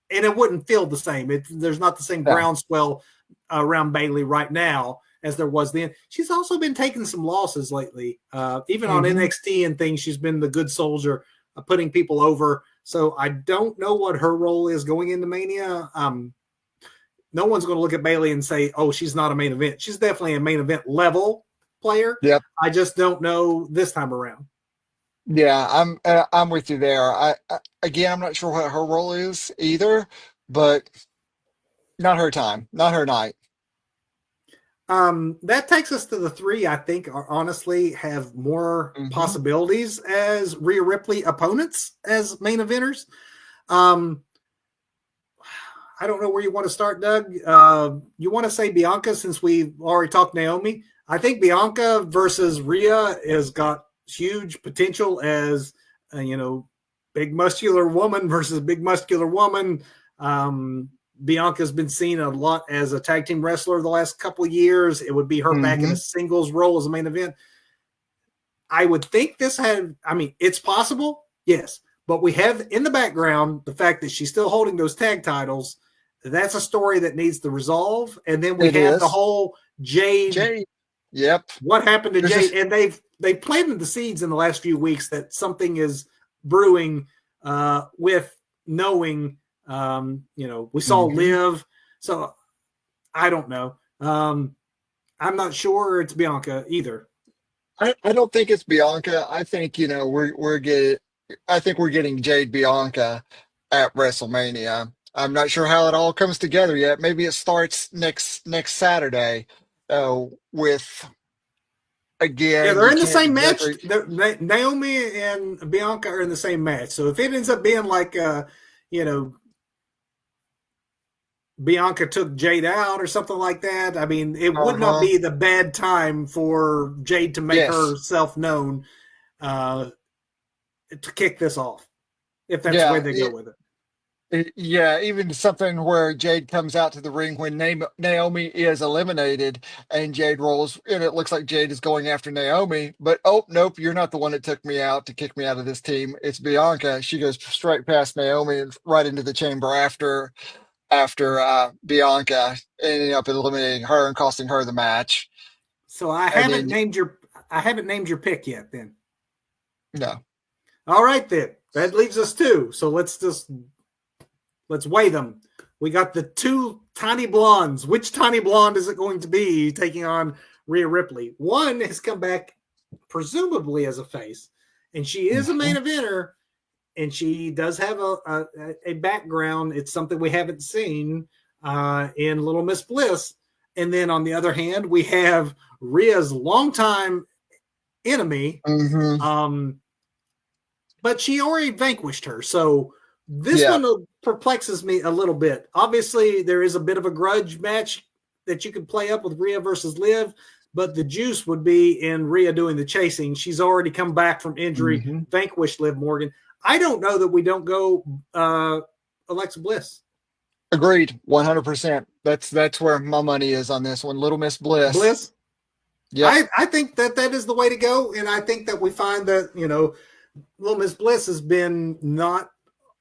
and it wouldn't feel the same. There's not the same groundswell around Bayley right now as there was then. She's also been taking some losses lately. Even on NXT and things, she's been the good soldier, putting people over. So I don't know what her role is going into Mania. No one's going to look at Bayley and say, oh, she's not a main event. She's definitely a main event level player. Yep. I just don't know this time around. Yeah, I'm with you there. Again, I'm not sure what her role is either, but not her time, not her night. That takes us to the three I think are honestly have more possibilities as Rhea Ripley opponents as main eventers. I don't know where you want to start, Doug. You want to say Bianca since we've already talked Naomi? I think Bianca versus Rhea has got huge potential as, big muscular woman versus big muscular woman. Bianca's been seen a lot as a tag team wrestler the last couple of years. It would be her back in a singles role as a main event. I would think it's possible, yes. But we have in the background the fact that she's still holding those tag titles. That's a story that needs to resolve. And then we have the whole Jade. Yep. What happened to Jade? And they've planted the seeds in the last few weeks that something is brewing with knowing, we saw Liv. So I don't know. I'm not sure it's Bianca either. I don't think it's Bianca. I think, we're getting Jade Bianca at WrestleMania. I'm not sure how it all comes together yet. Maybe it starts next Saturday with again. Yeah, they're in the same match. Naomi and Bianca are in the same match. So if it ends up being like, Bianca took Jade out or something like that, I mean, it would not be the bad time for Jade to make herself known to kick this off, if that's the way they go with it. Yeah, even something where Jade comes out to the ring when Naomi is eliminated and Jade rolls, and it looks like Jade is going after Naomi, but oh, nope, you're not the one that took me out to kick me out of this team. It's Bianca. She goes straight past Naomi and right into the chamber after Bianca, ending up eliminating her and costing her the match. So I haven't named your pick yet then. No. All right then. That leaves us two. So let's weigh them. We got the two tiny blondes. Which tiny blonde is it going to be taking on Rhea Ripley? One has come back presumably as a face, and she is a main eventer, and she does have a background. It's something we haven't seen in Little Miss Bliss. And then on the other hand, we have Rhea's longtime enemy, but she already vanquished her. So this one perplexes me a little bit. Obviously, there is a bit of a grudge match that you could play up with Rhea versus Liv, but the juice would be in Rhea doing the chasing. She's already come back from injury, vanquished Liv Morgan. I don't know that we don't go Alexa Bliss. Agreed, 100%. That's where my money is on this one. Little Miss Bliss. Bliss? Yeah. I think that is the way to go, and I think that we find that, Little Miss Bliss has been not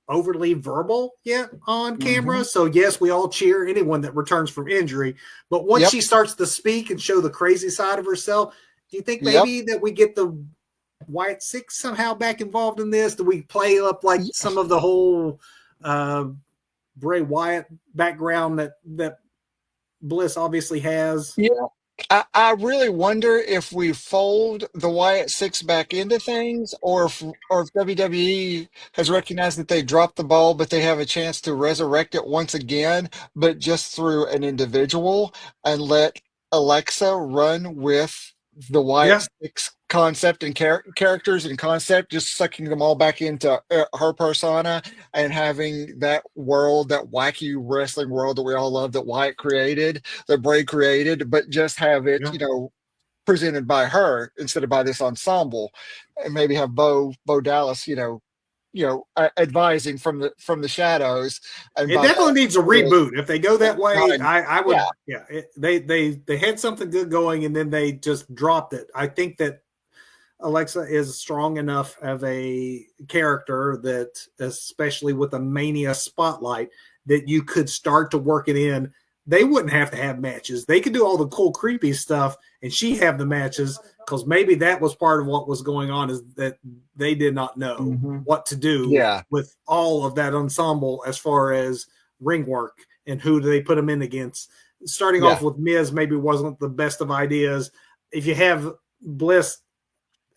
overly verbal yet on camera. So yes, we all cheer anyone that returns from injury. But once she starts to speak and show the crazy side of herself, do you think maybe that we get the Wyatt Six somehow back involved in this? Do we play up like some of the whole Bray Wyatt background that Bliss obviously has? Yeah. I really wonder if we fold the Wyatt Six back into things, or if WWE has recognized that they dropped the ball, but they have a chance to resurrect it once again, but just through an individual, and let Alexa run with the Wyatt Six concept and characters and concept, just sucking them all back into her persona and having that world, that wacky wrestling world that we all love, that Wyatt created, that Bray created, but just have it, presented by her instead of by this ensemble, and maybe have Bo Dallas, advising from the shadows. And it definitely needs a reboot. If they go that way, I would. They had something good going, and then they just dropped it. I think that Alexa is strong enough of a character that, especially with a Mania spotlight, that you could start to work it in. They wouldn't have to have matches. They could do all the cool, creepy stuff, and she have the matches, because maybe that was part of what was going on, is that they did not know what to do with all of that ensemble as far as ring work and who do they put them in against. Starting off with Miz maybe wasn't the best of ideas. If you have Bliss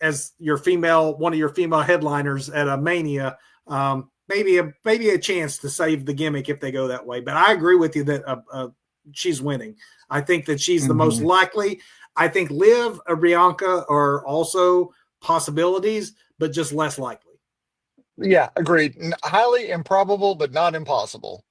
as one of your female headliners at a Mania, maybe a chance to save the gimmick if they go that way. But I agree with you that she's winning. I think that she's the most Mhm. likely. I think Liv or Bianca are also possibilities, but just less likely. Yeah, agreed. Highly improbable, but not impossible.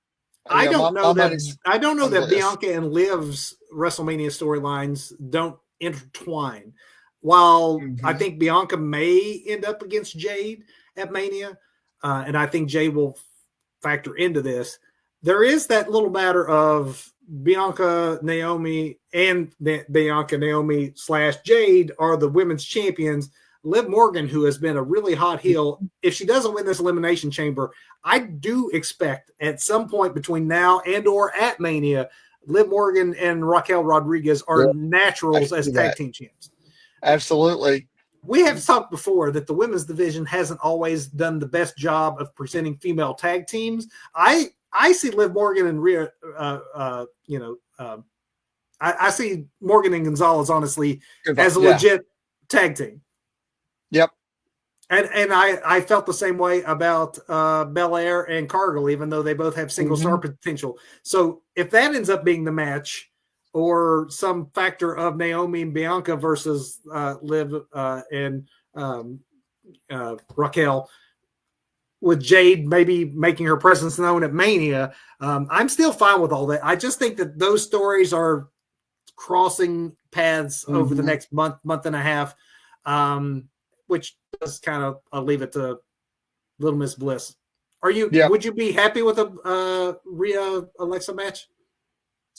I don't know My that money's on Bliss. Bianca and Liv's WrestleMania storylines don't intertwine. While I Hmm. think Bianca may end up against Jade at Mania, and I think Jade will factor into this, there is that little matter of Bianca, Naomi, and Bianca, Naomi slash Jade are the women's champions. Liv Morgan, who has been a really hot heel, if she doesn't win this Elimination Chamber, I do expect at some point between now and or at Mania, Liv Morgan and Raquel Rodriguez are Yeah, I naturals can as see tag that. team champs. Absolutely. We have talked before that the women's division hasn't always done the best job of presenting female tag teams. I see Liv Morgan and Rhea, I see Morgan and Gonzalez honestly Good luck. as a Yeah. legit tag team. Yep. And I felt the same way about Belair and Cargill, even though they both have single Hmm. star potential. So if that ends up being the match, or some factor of Naomi and Bianca versus Liv and Raquel, with Jade maybe making her presence known at Mania, I'm still fine with all that. I just think that those stories are crossing paths over the Hmm. next month and a half, which does kind of leave it to Little Miss Bliss. Yep. Would you be happy with a Rhea Alexa match?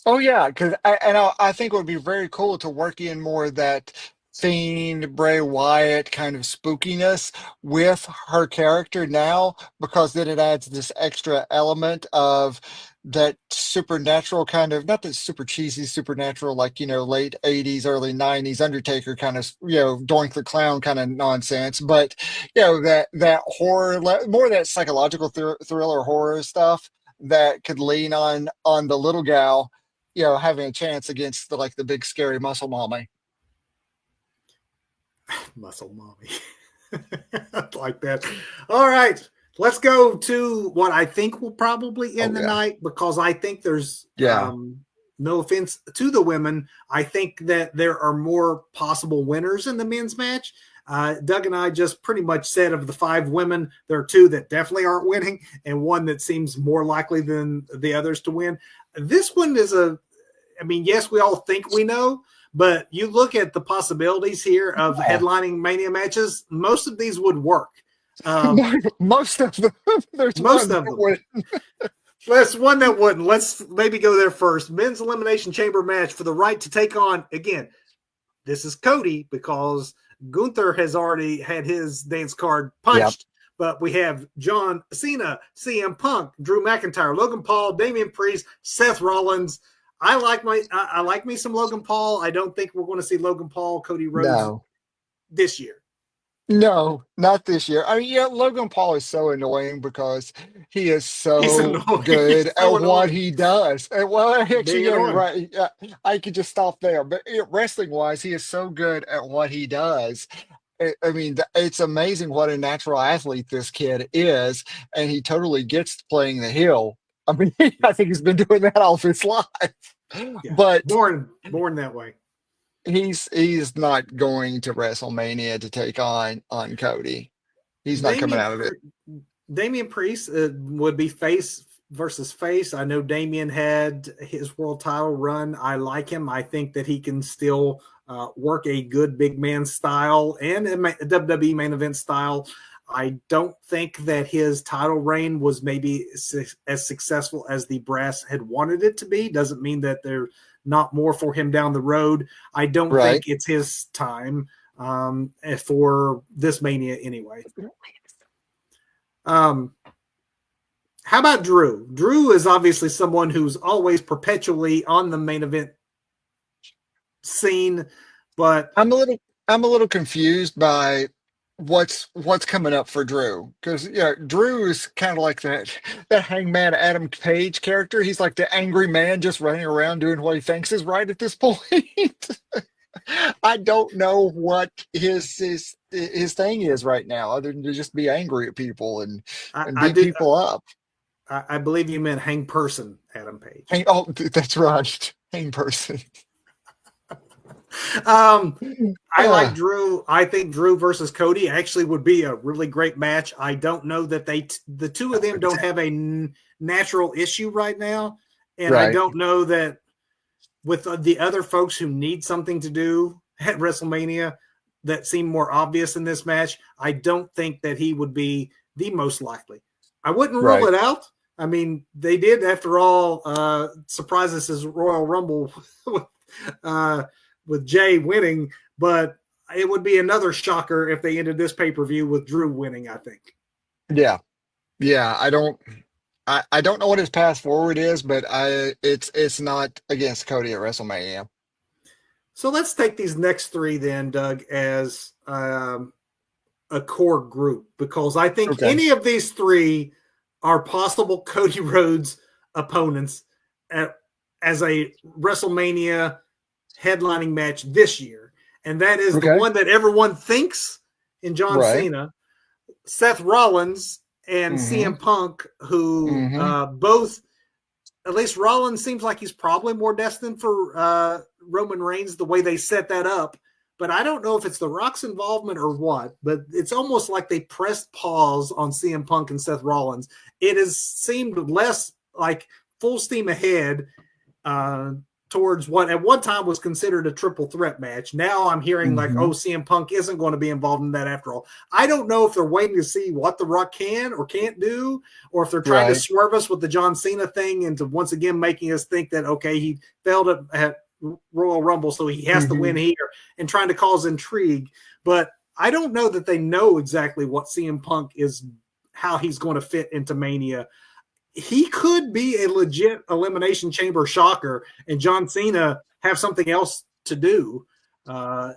Oh yeah, because I think it would be very cool to work in more of that Fiend, Bray Wyatt kind of spookiness with her character now, because then it adds this extra element of that supernatural kind of, not that super cheesy supernatural, like, late 80s, early 90s Undertaker kind of, Doink the Clown kind of nonsense, but that horror, more of that psychological thriller horror stuff that could lean on the little gal, having a chance against the big scary muscle mommy. Muscle mommy. Like that. All right. Let's go to what I think will probably Oh end the yeah. night, because I think there's Yeah. no offense to the women. I think that there are more possible winners in the men's match. Doug and I just pretty much said of the 5 women, there are 2 that definitely aren't winning and one that seems more likely than the others to win. This one is yes, we all think we know, but you look at the possibilities here of Yeah. headlining Mania matches, most of these would work. Um, Most of them. There's most one of that them. would. Let's one that wouldn't. Let's maybe go there first. Men's Elimination Chamber match for the right to take on, again, this is Cody, because Gunther has already had his dance card Yep. punched. But we have John Cena, CM Punk, Drew McIntyre, Logan Paul, Damian Priest, Seth Rollins. I like me some Logan Paul. I don't think we're going to see Logan Paul, Cody Rhodes No. this year. No, not this year. I mean, yeah, Logan Paul is so annoying because he is He's so annoying. good He's so at what annoying. he does. And, well, actually, Being yeah, you're annoying. right. Yeah, I could just stop there. But wrestling wise, he is so good at what he does. I mean, it's amazing what a natural athlete this kid is, and he totally gets to playing the heel. I mean, I think he's been doing that all of his life. Yeah. But Born that way. he's not going to WrestleMania to take on Cody. He's not coming Damian out of it. Damian Priest would be face versus face. I know Damian had his world title run. I like him. I think that he can still work a good big man style and a WWE main event style. I don't think that his title reign was maybe as successful as the brass had wanted it to be. Doesn't mean that there's not more for him down the road. I don't Right. think it's his time for this Mania anyway. How about Drew? Drew is obviously someone who's always perpetually on the main event scene, but I'm a little confused by what's coming up for Drew, because Drew is kind of like that Hangman Adam Page character. He's like the angry man just running around doing what he thinks is right at this point. I don't know what his thing is right now, other than to just be angry at people and I beat do people up. I believe you meant hang person, Adam Page. Oh, that's right. Hang person. Um, I like Uh, Drew. I think Drew versus Cody actually would be a really great match. I don't know that the two of them don't have a natural issue right now, and I right. don't know that with the other folks who need something to do at WrestleMania that seem more obvious in this match, I don't think that he would be the most likely. I wouldn't rule Right. it out. I mean, they did, after all, surprise us as Royal Rumble with Jay winning, but it would be another shocker if they ended this pay-per-view with Drew winning, I think. Yeah. Yeah. I don't know what his path forward is, but it's not against Cody at WrestleMania. So let's take these next three then, Doug, as a core group, because I think Okay. any of these three are possible Cody Rhodes opponents as a WrestleMania headlining match this year. And that is the Okay. one that everyone thinks in John Right. Cena, Seth Rollins, and Mm-hmm. CM Punk, who Mm-hmm. both, at least Rollins seems like he's probably more destined for Roman Reigns the way they set that up. But I don't know if it's The Rock's involvement or what, but it's almost like they pressed pause on CM Punk and Seth Rollins. It has seemed less like full steam ahead towards what at one time was considered a triple threat match. Now I'm hearing like, Mm-hmm. oh, CM Punk isn't going to be involved in that after all. I don't know if they're waiting to see what The Rock can or can't do, or if they're trying to Right. swerve us with the John Cena thing into once again making us think that, okay, he failed at Royal Rumble, so he has to Mm-hmm. win here, and trying to cause intrigue. But I don't know that they know exactly what CM Punk is, how he's going to fit into Mania. He could be a legit Elimination Chamber shocker, and John Cena have something else to do, uh,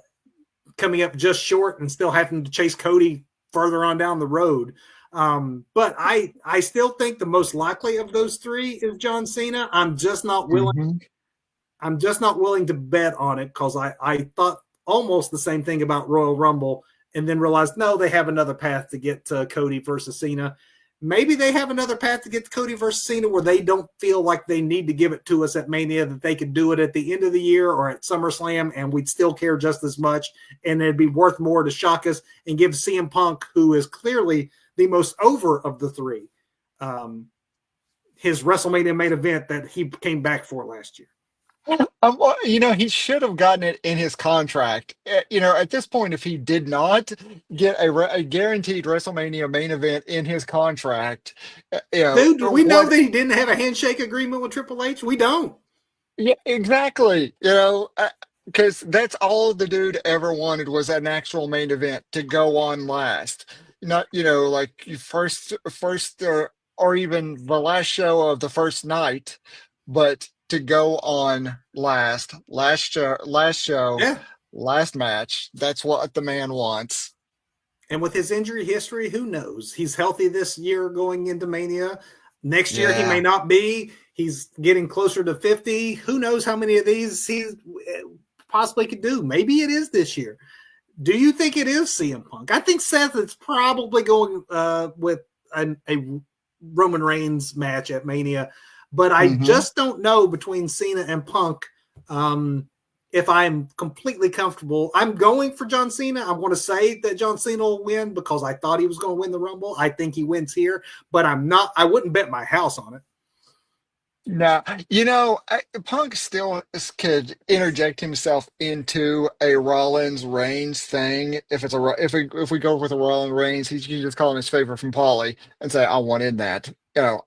coming up just short and still having to chase Cody further on down the road. But I still think the most likely of those three is John Cena. Mm-hmm. I'm just not willing to bet on it, because I thought almost the same thing about Royal Rumble, and then realized, no, they have another path to get to Cody versus Cena. Maybe they have another path to get to Cody versus Cena where they don't feel like they need to give it to us at Mania, that they could do it at the end of the year or at SummerSlam, and we'd still care just as much, and it'd be worth more to shock us and give CM Punk, who is clearly the most over of the three, his WrestleMania main event that he came back for last year. Well, he should have gotten it in his contract. At this point, if he did not get a guaranteed WrestleMania main event in his contract, Dude, do we know what? that he didn't have a handshake agreement with Triple H? We don't. Yeah, exactly. Because that's all the dude ever wanted was an actual main event to go on last. Not, like you first, or even the last show of the first night, but to go on last show, Yeah. last match. That's what the man wants. And with his injury history, who knows? He's healthy this year going into Mania. Next year, he may Yeah. not be. He's getting closer to 50. Who knows how many of these he possibly could do? Maybe it is this year. Do you think it is CM Punk? I think Seth is probably going with a Roman Reigns match at Mania, but I Hmm. just don't know between Cena and Punk if I'm completely comfortable. I'm going for John Cena. I'm going to say that John Cena will win because I thought he was going to win the Rumble. I think he wins here, but I'm not. I wouldn't bet my house on it. Now, Punk still could interject himself into a Rollins Reigns thing. If we go with a Rollins Reigns, he can just call him his favor from Paulie and say, "I want in that."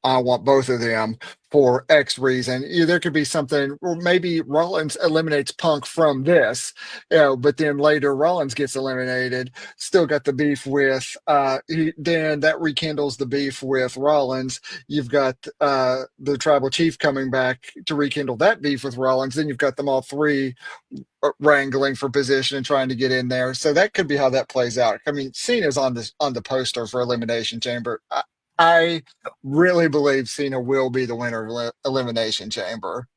I want both of them for X reason. There could be something, or maybe Rollins eliminates Punk from this, but then later Rollins gets eliminated. Still got the beef with. Then that rekindles the beef with Rollins. You've got the tribal chief coming back to rekindle that beef with Rollins. Then you've got them all three wrangling for position and trying to get in there. So that could be how that plays out. I mean, Cena's on the poster for Elimination Chamber. I really believe Cena will be the winner of Elimination Chamber.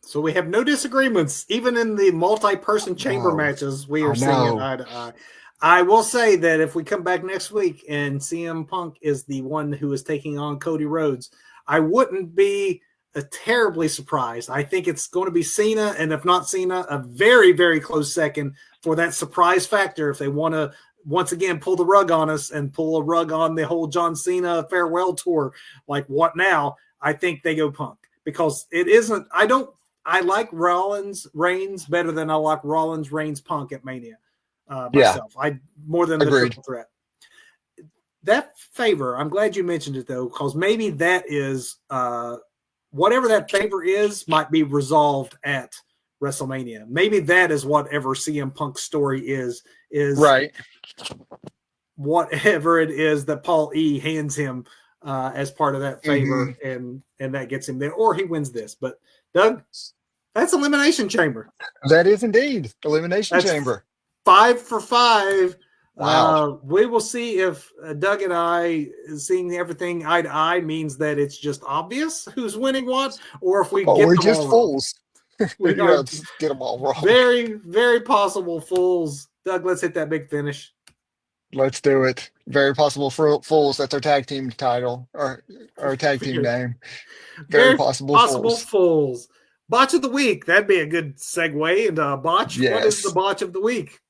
So we have no disagreements, even in the multi-person chamber No, matches. We are I seeing it know. eye to eye. I will say that if we come back next week and CM Punk is the one who is taking on Cody Rhodes, I wouldn't be terribly surprised. I think it's going to be Cena, and if not Cena, a very, very close second for that surprise factor. If they want to once again pull the rug on us and pull a rug on the whole John Cena farewell tour, like what now? I think they go Punk, because it isn't. I like Rollins Reigns better than I like Rollins Reigns Punk at Mania myself. I more than the triple threat. That favor, I'm glad you mentioned it though, because maybe that is whatever that favor is might be resolved at WrestleMania. Maybe that is whatever CM Punk's story is right. Whatever it is that Paul E hands him as part of that favor, and that gets him there, or he wins this. But Doug, that's Elimination Chamber. That is indeed Elimination Chamber. 5 for 5. Wow. We will see if Doug and I seeing everything eye to eye means that it's just obvious who's winning what, or if we we're just fools. We get them all wrong. Very, very possible fools. Doug, let's hit that big finish. Let's do it. Very possible fools. That's our tag team title, or our tag team name. Very possible fools. Botch of the week. That'd be a good segue into botch. Yes. What is the botch of the week?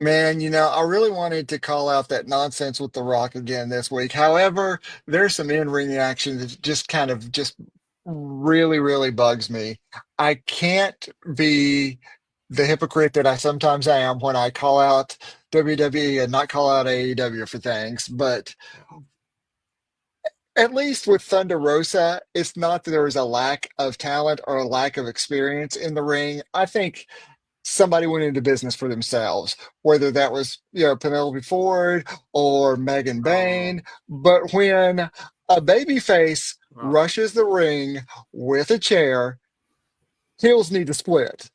Man, I really wanted to call out that nonsense with The Rock again this week. However, there's some in-ring action that just really, really bugs me. I can't be the hypocrite that I sometimes am when I call out WWE and not call out AEW for things, but at least with Thunder Rosa, it's not that there was a lack of talent or a lack of experience in the ring. I think somebody went into business for themselves, whether that was Penelope Ford or Megan Bain. But when a babyface rushes the ring with a chair, heels need to split.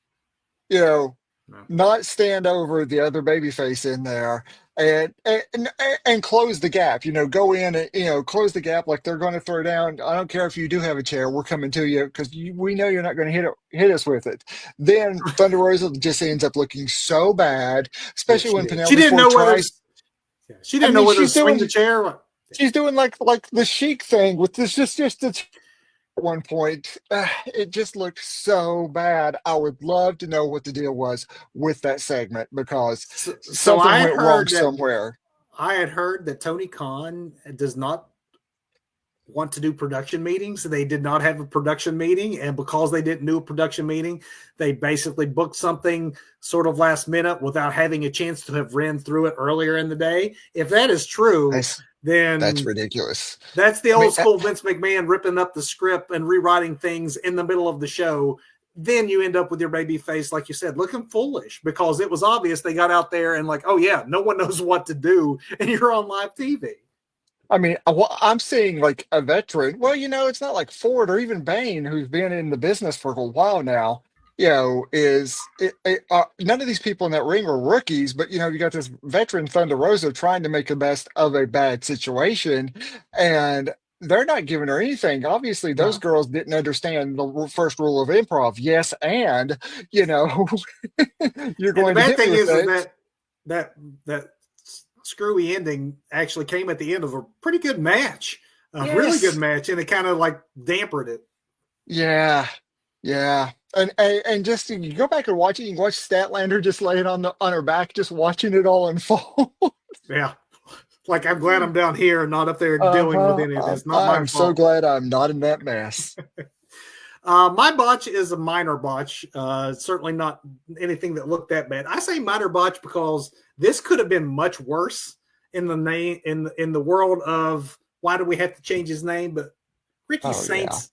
Not stand over the other babyface in there and close the gap. Go in and close the gap like they're going to throw down. I don't care if you do have a chair, we're coming to you because we know you're not going to hit us with it. Then Thunder Rosa just ends up looking so bad, especially when Penelope Ford tries. She didn't know whether to swing the chair. She's doing like the Chic thing with this just at one point. It just looked so bad. I would love to know what the deal was with that segment, because something went wrong somewhere. I had heard that Tony Khan does not want to do production meetings. They did not have a production meeting, and because they didn't do a production meeting, they basically booked something sort of last minute without having a chance to have ran through it earlier in the day. If that is true, then that's ridiculous. That's the old school Vince McMahon ripping up the script and rewriting things in the middle of the show. Then you end up with your baby face, like you said, looking foolish, because it was obvious they got out there and like, oh yeah, no one knows what to do, and you're on live TV. I mean, I'm seeing like a veteran. Well, it's not like Ford or even Bain, who's been in the business for a while now. None of these people in that ring are rookies, but you got this veteran Thunder Rosa trying to make the best of a bad situation, and they're not giving her anything. Obviously, those girls didn't understand the first rule of improv. Yes, and you're going to hit me with it. That screwy ending actually came at the end of a pretty good match, really good match, and it kind of like dampened it. Yeah. And just you go back and watch it. You can watch Statlander just laying on her back, just watching it all unfold. Yeah, like I'm glad I'm down here and not up there dealing with any of this. I'm so glad I'm not in that mess. My botch is a minor botch. Certainly not anything that looked that bad. I say minor botch because this could have been much worse in the name in the world of why do we have to change his name? But Ricky Saints.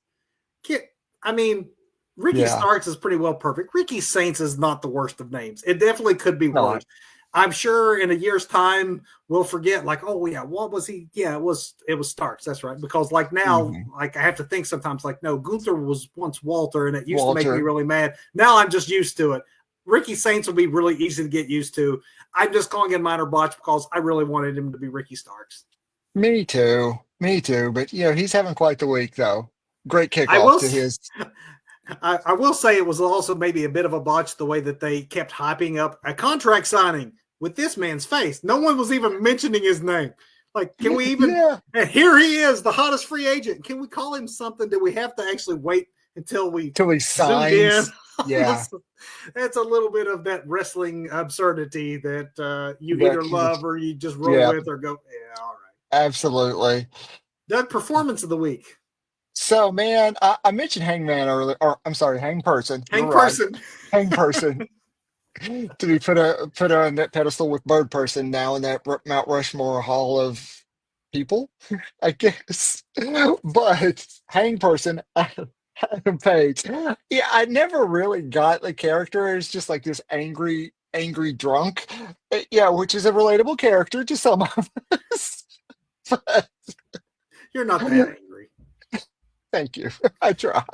Ricky Starks is pretty well perfect. Ricky Saints is not the worst of names. It definitely could be worse. I'm sure in a year's time we'll forget, like, oh yeah, what was he? Yeah, it was Starks. That's right. Because like now, like I have to think sometimes, like, no, Gunther was once Walter, and it used to make me really mad. Now I'm just used to it. Ricky Saints will be really easy to get used to. I'm just calling it minor botch because I really wanted him to be Ricky Starks. Me too. But he's having quite the week though. Great kickoff to his. I will say it was also maybe a bit of a botch the way that they kept hyping up a contract signing with this man's face. No one was even mentioning his name. Like, can we even? Yeah, And here he is, the hottest free agent. Can we call him something? Do we have to actually wait until we till he zoomed in? signs. Yeah, That's a little bit of that wrestling absurdity that you that either love or you just roll yeah, with or go, yeah, all right. absolutely. Doug, performance of the week. So, man, I mentioned Hangman earlier, or I'm sorry, Hang Person. You're Hank right, Person. Hang Person to be put on that pedestal with Bird Person now in that Mount Rushmore Hall of people, I guess. But Hang Person, Adam Page, yeah, I never really got the character. It's just like this angry drunk, yeah, which is a relatable character to some of us. You're not that angry. Thank you. I try.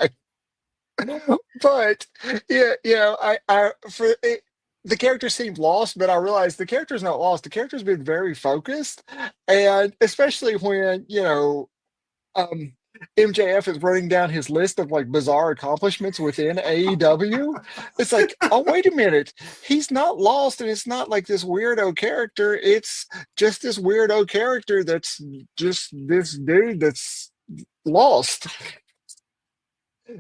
But yeah, I for it, the character seemed lost, but I realized the character's not lost. The character's been very focused, and especially when um, MJF is running down his list of like bizarre accomplishments within AEW. It's like, oh wait a minute, he's not lost, and it's not like this weirdo character. It's just this weirdo character that's just this dude that's lost.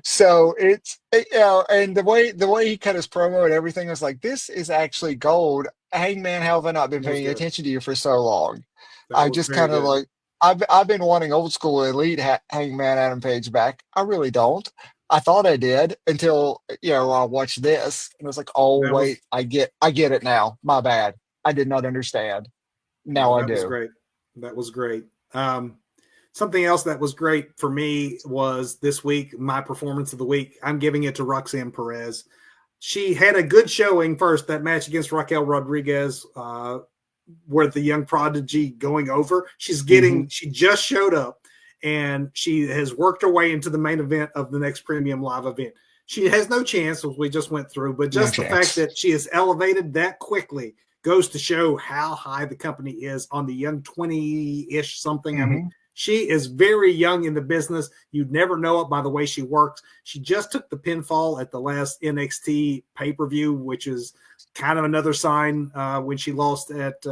So and the way he cut his promo and everything was like, this is actually gold. Hangman, how have I not been That was paying good. attention to you for so long? That I was just very kind of good. like I've been wanting old school elite Hangman Adam Page back. I really don't. I thought I did until I watched this and I was like, oh That was wait, I get it now. My bad. I did not understand. Now no, I that was do. great. That was great. Something else that was great for me was this week, my performance of the week. I'm giving it to Roxanne Perez. She had a good showing first, that match against Raquel Rodriguez, where the young prodigy going over. Hmm. She just showed up and she has worked her way into the main event of the next premium live event. She has no chance, as we just went through, but No just the fact chance. that she is elevated that quickly goes to show how high the company is on the young 20-ish something. I mean, Hmm. she is very young in the business. You'd never know it by the way she works. She just took the pinfall at the last NXT pay-per-view, which is kind of another sign when she lost at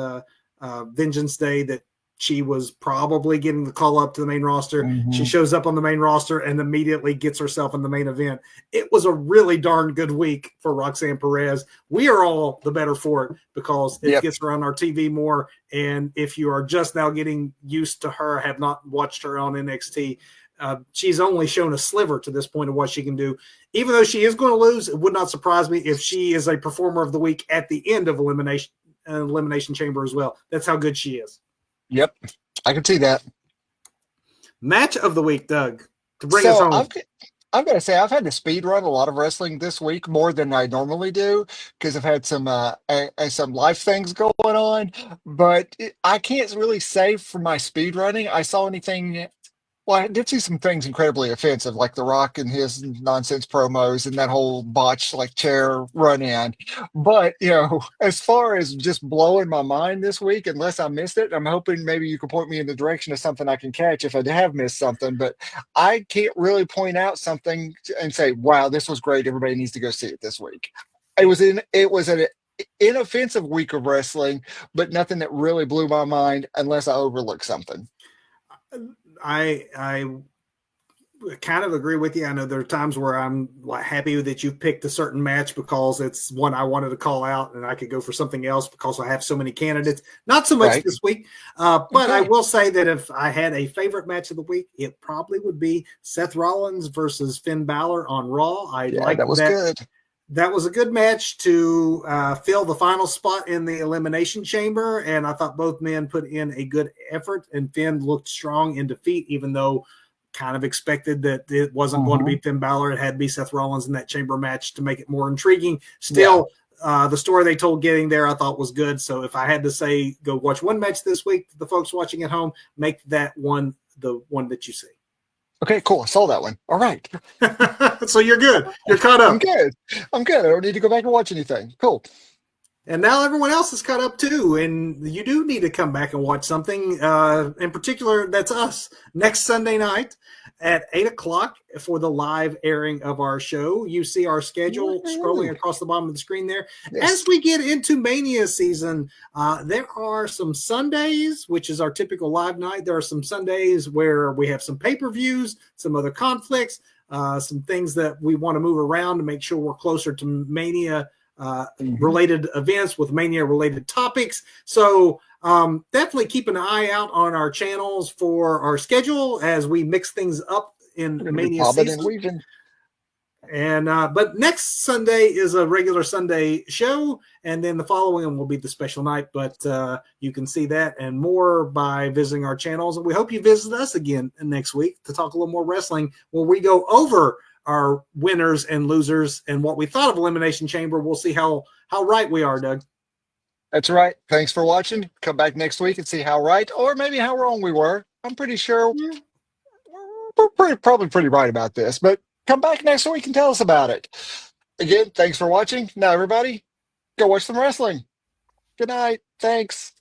Vengeance Day that she was probably getting the call up to the main roster. She Hmm. shows up on the main roster and immediately gets herself in the main event. It was a really darn good week for Roxanne Perez. We are all the better for it because it Yep. gets her on our TV more. And if you are just now getting used to her, have not watched her on NXT, she's only shown a sliver to this point of what she can do. Even though she is going to lose, it would not surprise me if she is a performer of the week at the end of Elimination Chamber as well. That's how good she is. Yep. I can see that. Match of the week, Doug, to bring us So I've home. I've got to say I've had to speed run a lot of wrestling this week more than I normally do because I've had some life things going on. But I can't really say for my speed running I saw anything. Well, I did see some things incredibly offensive, like The Rock and his nonsense promos and that whole botched like chair run in. But as far as just blowing my mind this week, unless I missed it, I'm hoping maybe you can point me in the direction of something I can catch if I have missed something. But I can't really point out something and say, "Wow, this was great. Everybody needs to go see it this week." It was an inoffensive week of wrestling, but nothing that really blew my mind unless I overlooked something. I kind of agree with you. I know there are times where I'm like happy that you've picked a certain match because it's one I wanted to call out, and I could go for something else because I have so many candidates. Not so much Right? this week, but I Okay. will say that if I had a favorite match of the week, it probably would be Seth Rollins versus Finn Balor on Raw. I Yeah, like that was that. good. That was a good match to fill the final spot in the Elimination Chamber, and I thought both men put in a good effort, and Finn looked strong in defeat, even though kind of expected that it wasn't going to be Hmm. Finn Balor. It had to be Seth Rollins in that chamber match to make it more intriguing. Yeah. Still, the story they told getting there I thought was good. So if I had to say go watch one match this week, the folks watching at home, make that one the one that you see. Okay, cool. I saw that one. All right. So you're good. You're caught I'm up. good. I'm good. I don't need to go back and watch anything. Cool. And now everyone else is caught up too, and you do need to come back and watch something. In particular, that's us next Sunday night at 8 o'clock for the live airing of our show. You see our schedule scrolling across the bottom of the screen there. Yes. As we get into Mania season, there are some Sundays, which is our typical live night. There are some Sundays where we have some pay-per-views, some other conflicts, some things that we want to move around to make sure we're closer to Mania related events with Mania related topics. So definitely keep an eye out on our channels for our schedule as we mix things up in Mania season. And but next Sunday is a regular Sunday show, and then the following one will be the special night. But you can see that and more by visiting our channels. And we hope you visit us again next week to talk a little more wrestling, where we go over our winners and losers and what we thought of Elimination Chamber. We'll see how right we are, Doug. That's right. Thanks for watching. Come back next week and see how right or maybe how wrong we were. I'm pretty sure we're probably pretty right about this, but come back next week and tell us about it. Again, thanks for watching. Now, everybody, go watch some wrestling. Good night. Thanks.